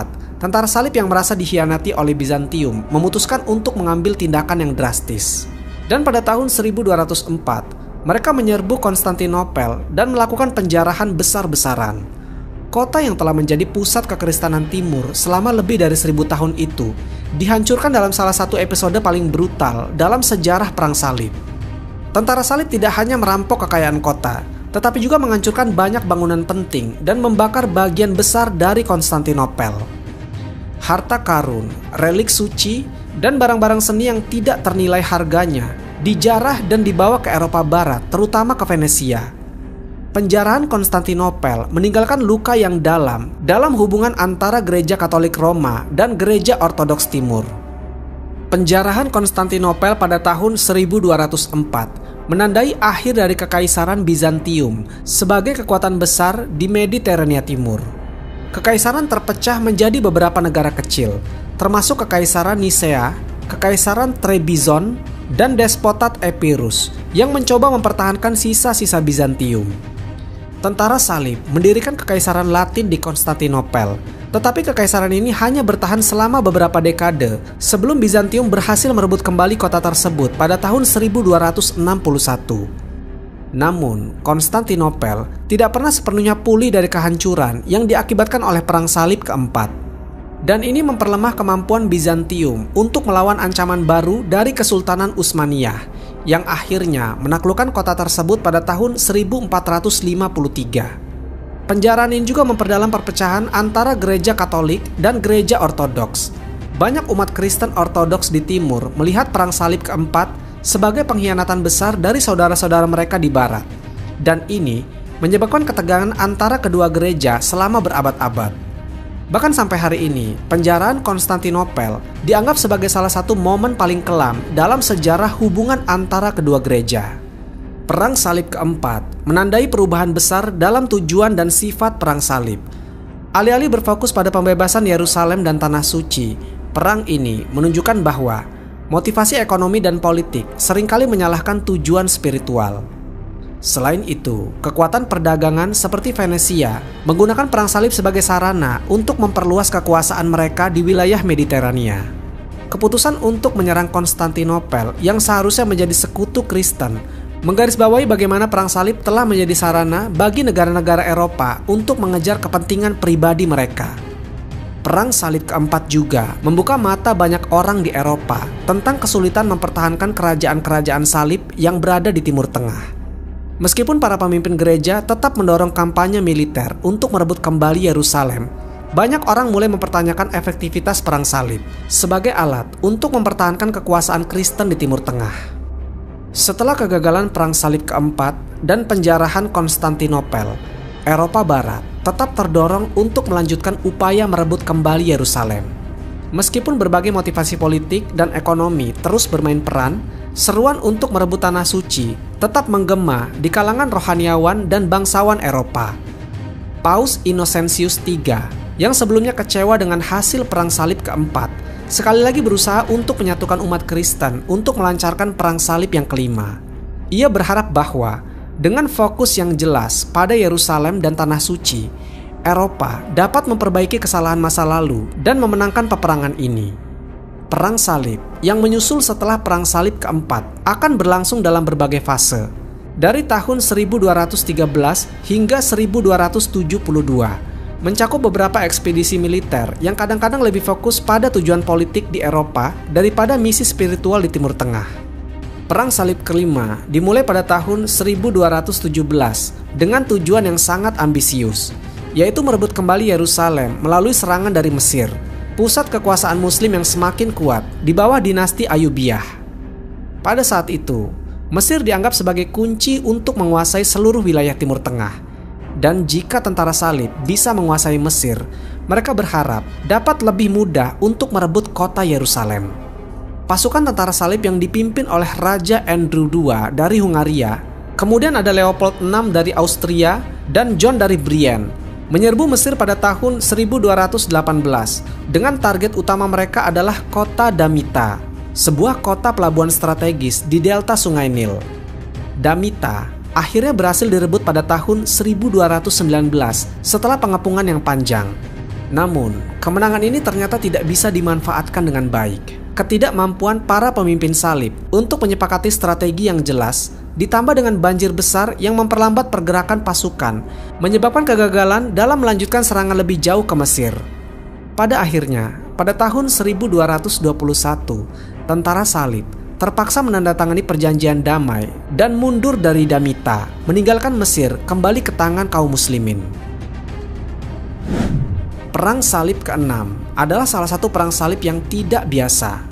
A: tentara salib yang merasa dikhianati oleh Bizantium memutuskan untuk mengambil tindakan yang drastis. Dan pada tahun 1204, mereka menyerbu Konstantinopel dan melakukan penjarahan besar-besaran. Kota yang telah menjadi pusat kekristenan timur selama lebih dari 1000 tahun itu dihancurkan dalam salah satu episode paling brutal dalam sejarah Perang Salib. Tentara salib tidak hanya merampok kekayaan kota, tetapi juga menghancurkan banyak bangunan penting dan membakar bagian besar dari Konstantinopel. Harta karun, relik suci, dan barang-barang seni yang tidak ternilai harganya dijarah dan dibawa ke Eropa Barat, terutama ke Venesia. Penjarahan Konstantinopel meninggalkan luka yang dalam hubungan antara Gereja Katolik Roma dan Gereja Ortodoks Timur. Penjarahan Konstantinopel pada tahun 1204 menandai akhir dari Kekaisaran Bizantium sebagai kekuatan besar di Mediterania Timur. Kekaisaran terpecah menjadi beberapa negara kecil, termasuk Kekaisaran Nisea, Kekaisaran Trebizond, dan Despotat Epirus yang mencoba mempertahankan sisa-sisa Bizantium. Tentara salib mendirikan Kekaisaran Latin di Konstantinopel, tetapi kekaisaran ini hanya bertahan selama beberapa dekade sebelum Bizantium berhasil merebut kembali kota tersebut pada tahun 1261. Namun, Konstantinopel tidak pernah sepenuhnya pulih dari kehancuran yang diakibatkan oleh Perang Salib keempat. Dan ini memperlemah kemampuan Bizantium untuk melawan ancaman baru dari Kesultanan Utsmaniyah yang akhirnya menaklukkan kota tersebut pada tahun 1453. Penjarahan ini juga memperdalam perpecahan antara Gereja Katolik dan Gereja Ortodoks. Banyak umat Kristen Ortodoks di timur melihat Perang Salib keempat sebagai pengkhianatan besar dari saudara-saudara mereka di barat. Dan ini menyebabkan ketegangan antara kedua gereja selama berabad-abad. Bahkan sampai hari ini, penjarahan Konstantinopel dianggap sebagai salah satu momen paling kelam dalam sejarah hubungan antara kedua gereja. Perang Salib keempat menandai perubahan besar dalam tujuan dan sifat Perang Salib. Alih-alih berfokus pada pembebasan Yerusalem dan Tanah Suci, perang ini menunjukkan bahwa motivasi ekonomi dan politik seringkali menyalahkan tujuan spiritual. Selain itu, kekuatan perdagangan seperti Venesia menggunakan Perang Salib sebagai sarana untuk memperluas kekuasaan mereka di wilayah Mediterania. Keputusan untuk menyerang Konstantinopel yang seharusnya menjadi sekutu Kristen menggarisbawahi bagaimana Perang Salib telah menjadi sarana bagi negara-negara Eropa untuk mengejar kepentingan pribadi mereka. Perang Salib keempat juga membuka mata banyak orang di Eropa tentang kesulitan mempertahankan kerajaan-kerajaan salib yang berada di Timur Tengah. Meskipun para pemimpin gereja tetap mendorong kampanye militer untuk merebut kembali Yerusalem, banyak orang mulai mempertanyakan efektivitas Perang Salib sebagai alat untuk mempertahankan kekuasaan Kristen di Timur Tengah. Setelah kegagalan Perang Salib keempat dan penjarahan Konstantinopel, Eropa Barat tetap terdorong untuk melanjutkan upaya merebut kembali Yerusalem. Meskipun berbagai motivasi politik dan ekonomi terus bermain peran, seruan untuk merebut Tanah Suci tetap menggema di kalangan rohaniawan dan bangsawan Eropa. Paus Innocentius III yang sebelumnya kecewa dengan hasil Perang Salib keempat, sekali lagi berusaha untuk menyatukan umat Kristen untuk melancarkan Perang Salib yang kelima. Ia berharap bahwa dengan fokus yang jelas pada Yerusalem dan Tanah Suci, Eropa dapat memperbaiki kesalahan masa lalu dan memenangkan peperangan ini. Perang Salib yang menyusul setelah Perang Salib keempat akan berlangsung dalam berbagai fase, dari tahun 1213 hingga 1272, mencakup beberapa ekspedisi militer yang kadang-kadang lebih fokus pada tujuan politik di Eropa daripada misi spiritual di Timur Tengah. Perang Salib kelima dimulai pada tahun 1217 dengan tujuan yang sangat ambisius, yaitu merebut kembali Yerusalem melalui serangan dari Mesir, pusat kekuasaan Muslim yang semakin kuat di bawah dinasti Ayyubiyah. Pada saat itu, Mesir dianggap sebagai kunci untuk menguasai seluruh wilayah Timur Tengah. Dan jika tentara salib bisa menguasai Mesir, mereka berharap dapat lebih mudah untuk merebut kota Yerusalem. Pasukan tentara salib yang dipimpin oleh Raja Andrew II dari Hungaria, kemudian ada Leopold VI dari Austria, dan John dari Brienne, menyerbu Mesir pada tahun 1218 dengan target utama mereka adalah kota Damita, sebuah kota pelabuhan strategis di delta Sungai Nil. Damita akhirnya berhasil direbut pada tahun 1219 setelah pengepungan yang panjang. Namun, kemenangan ini ternyata tidak bisa dimanfaatkan dengan baik. Ketidakmampuan para pemimpin salib untuk menyepakati strategi yang jelas, ditambah dengan banjir besar yang memperlambat pergerakan pasukan, menyebabkan kegagalan dalam melanjutkan serangan lebih jauh ke Mesir. Pada akhirnya, pada tahun 1221, tentara salib terpaksa menandatangani perjanjian damai dan mundur dari Damita, meninggalkan Mesir kembali ke tangan kaum muslimin. Perang Salib ke-6 adalah salah satu perang salib yang tidak biasa.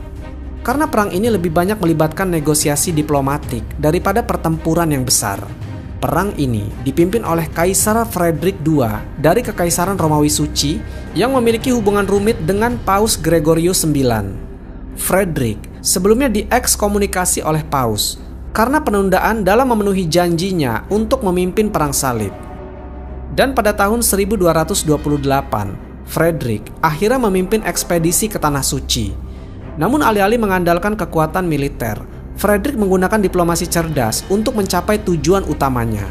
A: Karena perang ini lebih banyak melibatkan negosiasi diplomatik daripada pertempuran yang besar. Perang ini dipimpin oleh Kaisar Frederick II dari Kekaisaran Romawi Suci yang memiliki hubungan rumit dengan Paus Gregorius IX. Frederick sebelumnya diekskomunikasi oleh Paus karena penundaan dalam memenuhi janjinya untuk memimpin perang salib. Dan pada tahun 1228, Frederick akhirnya memimpin ekspedisi ke Tanah Suci. Namun alih-alih mengandalkan kekuatan militer, Frederick menggunakan diplomasi cerdas untuk mencapai tujuan utamanya.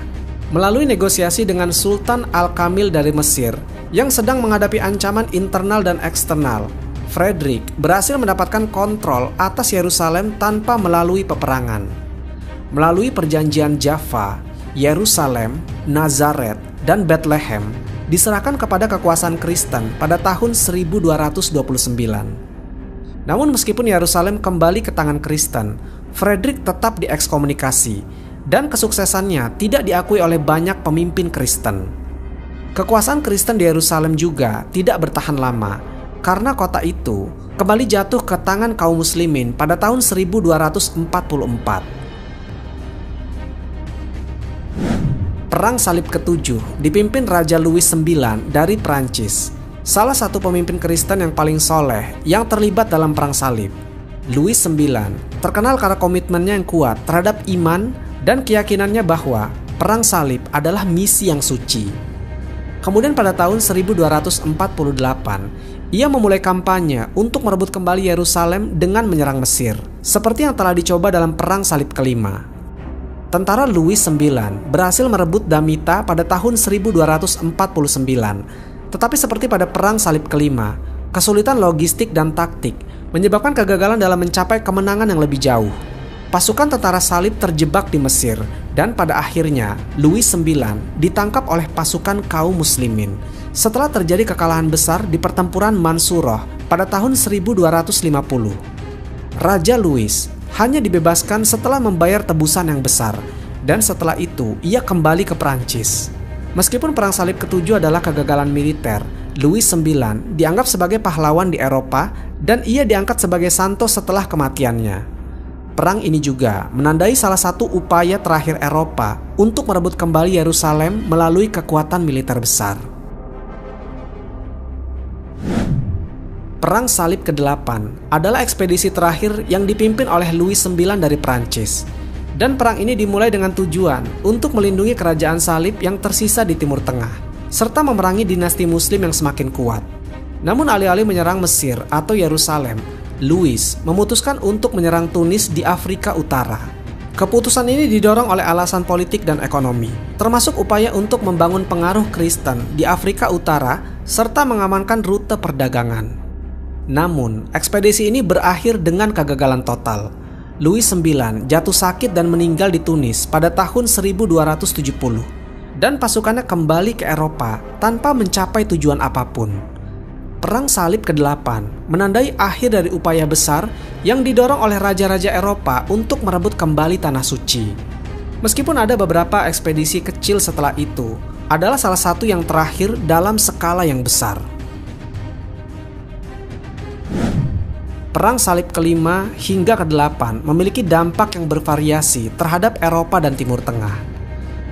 A: Melalui negosiasi dengan Sultan Al-Kamil dari Mesir yang sedang menghadapi ancaman internal dan eksternal, Frederick berhasil mendapatkan kontrol atas Yerusalem tanpa melalui peperangan. Melalui perjanjian Jaffa, Yerusalem, Nazaret, dan Bethlehem diserahkan kepada kekuasaan Kristen pada tahun 1229. Namun meskipun Yerusalem kembali ke tangan Kristen, Frederick tetap diekskomunikasi dan kesuksesannya tidak diakui oleh banyak pemimpin Kristen. Kekuasaan Kristen di Yerusalem juga tidak bertahan lama karena kota itu kembali jatuh ke tangan kaum muslimin pada tahun 1244. Perang Salib ke-7 dipimpin Raja Louis IX dari Prancis, salah satu pemimpin Kristen yang paling soleh yang terlibat dalam perang salib. Louis IX terkenal karena komitmennya yang kuat terhadap iman dan keyakinannya bahwa perang salib adalah misi yang suci. Kemudian pada tahun 1248, ia memulai kampanye untuk merebut kembali Yerusalem dengan menyerang Mesir, seperti yang telah dicoba dalam perang salib kelima. Tentara Louis IX berhasil merebut Damita pada tahun 1249, tetapi seperti pada perang salib kelima, kesulitan logistik dan taktik menyebabkan kegagalan dalam mencapai kemenangan yang lebih jauh. Pasukan tentara salib terjebak di Mesir, dan pada akhirnya Louis IX ditangkap oleh pasukan kaum muslimin setelah terjadi kekalahan besar di pertempuran Mansurah pada tahun 1250. Raja Louis hanya dibebaskan setelah membayar tebusan yang besar, dan setelah itu ia kembali ke Prancis. Meskipun perang salib ke-7 adalah kegagalan militer, Louis IX dianggap sebagai pahlawan di Eropa dan ia diangkat sebagai santo setelah kematiannya. Perang ini juga menandai salah satu upaya terakhir Eropa untuk merebut kembali Yerusalem melalui kekuatan militer besar. Perang Salib ke-8 adalah ekspedisi terakhir yang dipimpin oleh Louis IX dari Prancis. Dan perang ini dimulai dengan tujuan untuk melindungi kerajaan salib yang tersisa di Timur Tengah, serta memerangi dinasti Muslim yang semakin kuat. Namun alih-alih menyerang Mesir atau Yerusalem, Louis memutuskan untuk menyerang Tunis di Afrika Utara. Keputusan ini didorong oleh alasan politik dan ekonomi, termasuk upaya untuk membangun pengaruh Kristen di Afrika Utara serta mengamankan rute perdagangan. Namun, ekspedisi ini berakhir dengan kegagalan total. Louis IX jatuh sakit dan meninggal di Tunis pada tahun 1270, dan pasukannya kembali ke Eropa tanpa mencapai tujuan apapun. Perang Salib ke-8 menandai akhir dari upaya besar yang didorong oleh raja-raja Eropa untuk merebut kembali Tanah Suci. Meskipun ada beberapa ekspedisi kecil setelah itu, adalah salah satu yang terakhir dalam skala yang besar. Perang Salib ke-5 hingga ke-8 memiliki dampak yang bervariasi terhadap Eropa dan Timur Tengah.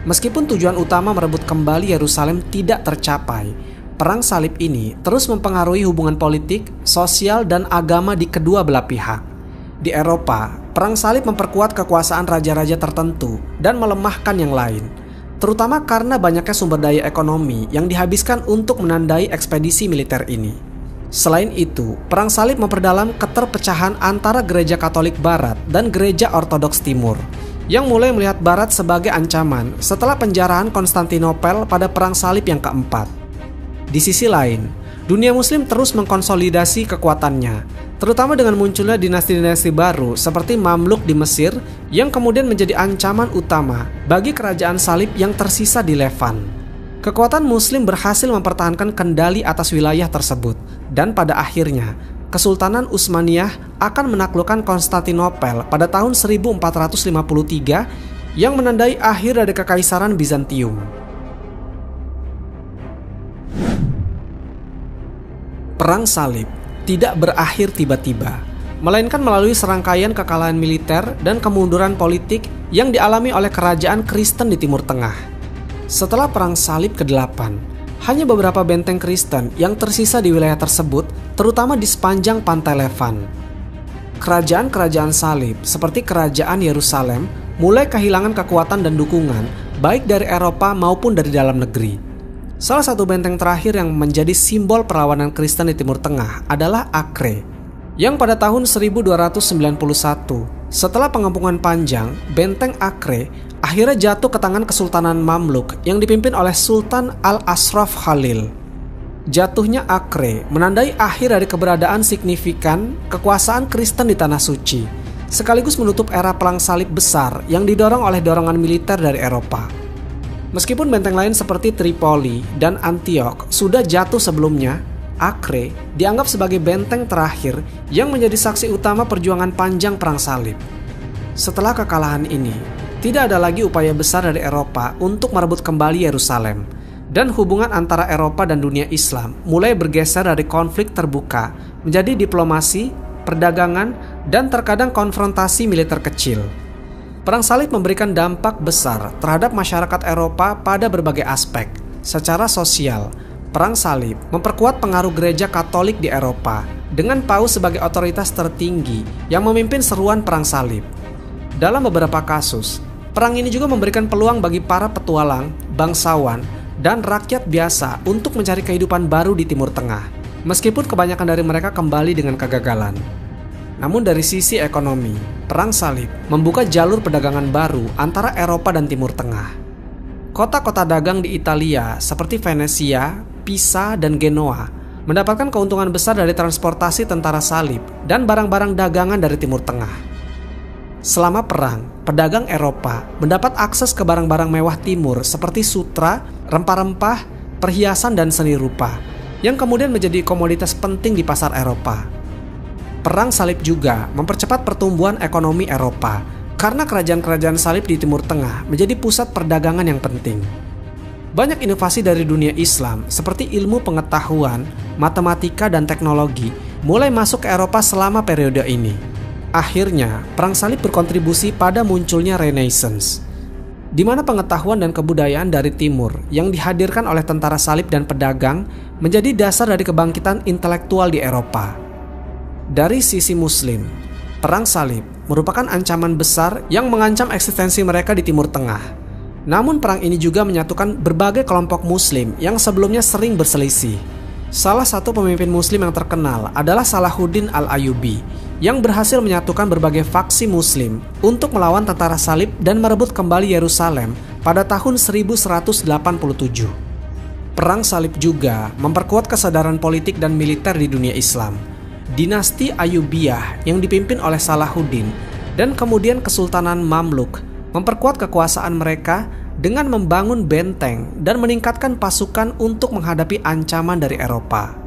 A: Meskipun tujuan utama merebut kembali Yerusalem tidak tercapai, perang salib ini terus mempengaruhi hubungan politik, sosial, dan agama di kedua belah pihak. Di Eropa, perang salib memperkuat kekuasaan raja-raja tertentu dan melemahkan yang lain, terutama karena banyaknya sumber daya ekonomi yang dihabiskan untuk menandai ekspedisi militer ini. Selain itu, perang salib memperdalam keterpecahan antara gereja Katolik Barat dan gereja Ortodoks Timur, yang mulai melihat Barat sebagai ancaman setelah penjarahan Konstantinopel pada perang salib yang keempat. Di sisi lain, dunia muslim terus mengkonsolidasi kekuatannya, terutama dengan munculnya dinasti-dinasti baru seperti Mamluk di Mesir yang kemudian menjadi ancaman utama bagi kerajaan salib yang tersisa di Levan. Kekuatan muslim berhasil mempertahankan kendali atas wilayah tersebut, dan pada akhirnya Kesultanan Utsmaniyah akan menaklukkan Konstantinopel pada tahun 1453 yang menandai akhir dari Kekaisaran Bizantium. Perang Salib tidak berakhir tiba-tiba, melainkan melalui serangkaian kekalahan militer dan kemunduran politik yang dialami oleh kerajaan Kristen di Timur Tengah. Setelah Perang Salib ke-8, hanya beberapa benteng Kristen yang tersisa di wilayah tersebut, terutama di sepanjang pantai Levan. Kerajaan-kerajaan salib seperti Kerajaan Yerusalem mulai kehilangan kekuatan dan dukungan baik dari Eropa maupun dari dalam negeri. Salah satu benteng terakhir yang menjadi simbol perlawanan Kristen di Timur Tengah adalah Acre, yang pada tahun 1291, setelah pengepungan panjang, benteng Acre akhirnya jatuh ke tangan Kesultanan Mamluk yang dipimpin oleh Sultan Al-Ashraf Khalil. Jatuhnya Acre menandai akhir dari keberadaan signifikan kekuasaan Kristen di Tanah Suci, sekaligus menutup era perang salib besar yang didorong oleh dorongan militer dari Eropa. Meskipun benteng lain seperti Tripoli dan Antioch sudah jatuh sebelumnya, Acre dianggap sebagai benteng terakhir yang menjadi saksi utama perjuangan panjang perang salib. Setelah kekalahan ini, tidak ada lagi upaya besar dari Eropa untuk merebut kembali Yerusalem, dan hubungan antara Eropa dan dunia Islam mulai bergeser dari konflik terbuka menjadi diplomasi, perdagangan, dan terkadang konfrontasi militer kecil. Perang salib memberikan dampak besar terhadap masyarakat Eropa pada berbagai aspek. Secara sosial, perang salib memperkuat pengaruh gereja Katolik di Eropa dengan Paus sebagai otoritas tertinggi yang memimpin seruan perang salib. Dalam beberapa kasus, perang ini juga memberikan peluang bagi para petualang, bangsawan, dan rakyat biasa untuk mencari kehidupan baru di Timur Tengah, meskipun kebanyakan dari mereka kembali dengan kegagalan. Namun dari sisi ekonomi, perang salib membuka jalur perdagangan baru antara Eropa dan Timur Tengah. Kota-kota dagang di Italia seperti Venesia, Pisa, dan Genoa mendapatkan keuntungan besar dari transportasi tentara salib dan barang-barang dagangan dari Timur Tengah. Selama perang, pedagang Eropa mendapat akses ke barang-barang mewah Timur seperti sutra, rempah-rempah, perhiasan, dan seni rupa, yang kemudian menjadi komoditas penting di pasar Eropa. Perang salib juga mempercepat pertumbuhan ekonomi Eropa karena kerajaan-kerajaan salib di Timur Tengah menjadi pusat perdagangan yang penting. Banyak inovasi dari dunia Islam seperti ilmu pengetahuan, matematika, dan teknologi mulai masuk ke Eropa selama periode ini. Akhirnya, perang salib berkontribusi pada munculnya Renaissance, di mana pengetahuan dan kebudayaan dari Timur yang dihadirkan oleh tentara salib dan pedagang menjadi dasar dari kebangkitan intelektual di Eropa. Dari sisi Muslim, perang salib merupakan ancaman besar yang mengancam eksistensi mereka di Timur Tengah. Namun perang ini juga menyatukan berbagai kelompok Muslim yang sebelumnya sering berselisih. Salah satu pemimpin Muslim yang terkenal adalah Salahuddin Al-Ayyubi, yang berhasil menyatukan berbagai faksi Muslim untuk melawan tentara salib dan merebut kembali Yerusalem pada tahun 1187. Perang salib juga memperkuat kesadaran politik dan militer di dunia Islam. Dinasti Ayyubiyah yang dipimpin oleh Salahuddin dan kemudian Kesultanan Mamluk memperkuat kekuasaan mereka dengan membangun benteng dan meningkatkan pasukan untuk menghadapi ancaman dari Eropa.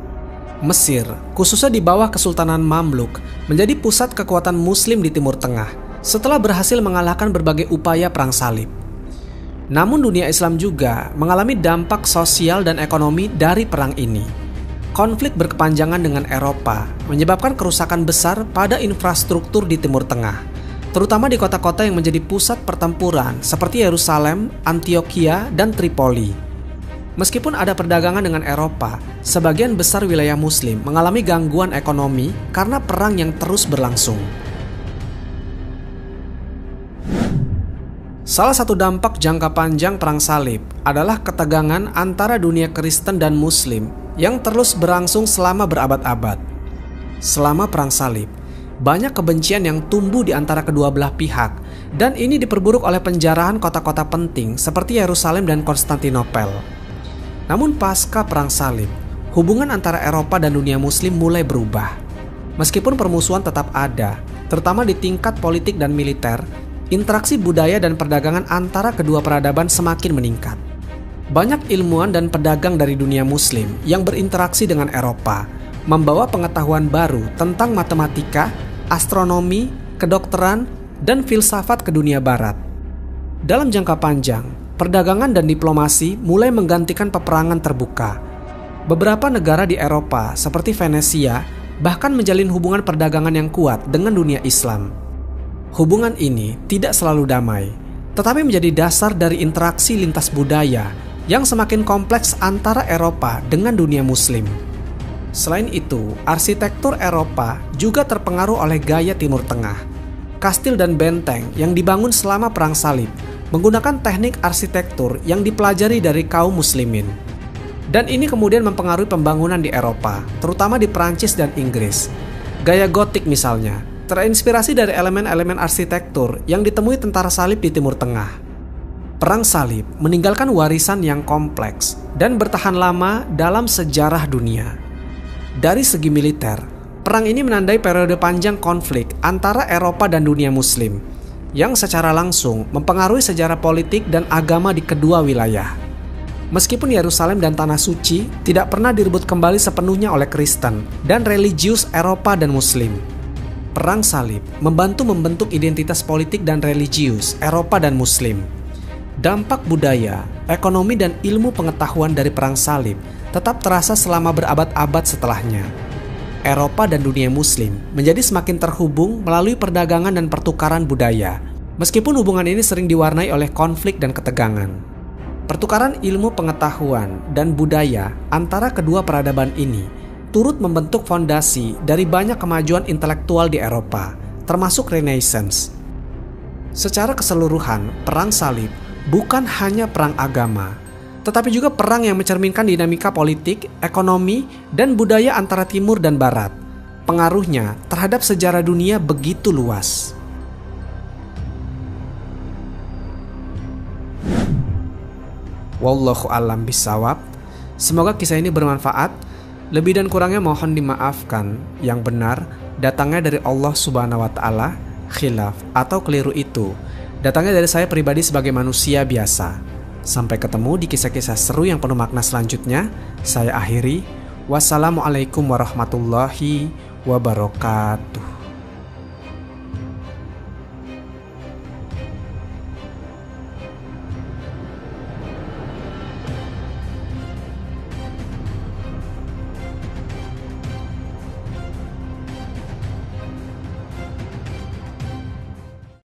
A: Mesir, khususnya di bawah Kesultanan Mamluk, menjadi pusat kekuatan Muslim di Timur Tengah setelah berhasil mengalahkan berbagai upaya perang salib. Namun dunia Islam juga mengalami dampak sosial dan ekonomi dari perang ini. Konflik berkepanjangan dengan Eropa menyebabkan kerusakan besar pada infrastruktur di Timur Tengah, terutama di kota-kota yang menjadi pusat pertempuran seperti Yerusalem, Antioquia, dan Tripoli. Meskipun ada perdagangan dengan Eropa, sebagian besar wilayah Muslim mengalami gangguan ekonomi karena perang yang terus berlangsung. Salah satu dampak jangka panjang perang salib adalah ketegangan antara dunia Kristen dan Muslim yang terus berlangsung selama berabad-abad. Selama perang salib, banyak kebencian yang tumbuh di antara kedua belah pihak, dan ini diperburuk oleh penjarahan kota-kota penting seperti Yerusalem dan Konstantinopel. Namun pasca perang salib, hubungan antara Eropa dan dunia muslim mulai berubah. Meskipun permusuhan tetap ada, terutama di tingkat politik dan militer, interaksi budaya dan perdagangan antara kedua peradaban semakin meningkat. Banyak ilmuwan dan pedagang dari dunia muslim yang berinteraksi dengan Eropa, membawa pengetahuan baru tentang matematika, astronomi, kedokteran, dan filsafat ke dunia barat. Dalam jangka panjang, perdagangan dan diplomasi mulai menggantikan peperangan terbuka. Beberapa negara di Eropa seperti Venesia bahkan menjalin hubungan perdagangan yang kuat dengan dunia Islam. Hubungan ini tidak selalu damai, tetapi menjadi dasar dari interaksi lintas budaya yang semakin kompleks antara Eropa dengan dunia muslim. Selain itu, arsitektur Eropa juga terpengaruh oleh gaya Timur Tengah. Kastil dan benteng yang dibangun selama Perang Salib menggunakan teknik arsitektur yang dipelajari dari kaum muslimin. Dan ini kemudian mempengaruhi pembangunan di Eropa, terutama di Prancis dan Inggris. Gaya gotik misalnya, terinspirasi dari elemen-elemen arsitektur yang ditemui tentara salib di Timur Tengah. Perang Salib meninggalkan warisan yang kompleks dan bertahan lama dalam sejarah dunia. Dari segi militer, perang ini menandai periode panjang konflik antara Eropa dan dunia muslim, yang secara langsung mempengaruhi sejarah politik dan agama di kedua wilayah. Meskipun Yerusalem dan Tanah Suci tidak pernah direbut kembali sepenuhnya oleh Kristen dan religius Eropa dan Muslim, Perang Salib membantu membentuk identitas politik dan religius Eropa dan Muslim. Dampak budaya, ekonomi, dan ilmu pengetahuan dari Perang Salib tetap terasa selama berabad-abad setelahnya. Eropa dan dunia muslim menjadi semakin terhubung melalui perdagangan dan pertukaran budaya, meskipun hubungan ini sering diwarnai oleh konflik dan ketegangan. Pertukaran ilmu pengetahuan dan budaya antara kedua peradaban ini turut membentuk fondasi dari banyak kemajuan intelektual di Eropa, termasuk Renaissance. Secara keseluruhan, Perang Salib bukan hanya perang agama, tetapi juga perang yang mencerminkan dinamika politik, ekonomi, dan budaya antara timur dan barat. Pengaruhnya terhadap sejarah dunia begitu luas. Wallahu a'lam bishawab. Semoga kisah ini bermanfaat. Lebih dan kurangnya mohon dimaafkan. Yang benar datangnya dari Allah Subhanahu wa Ta'ala. Khilaf atau keliru itu datangnya dari saya pribadi sebagai manusia biasa. Sampai ketemu di kisah-kisah seru yang penuh makna selanjutnya. Saya akhiri. Wassalamualaikum warahmatullahi wabarakatuh.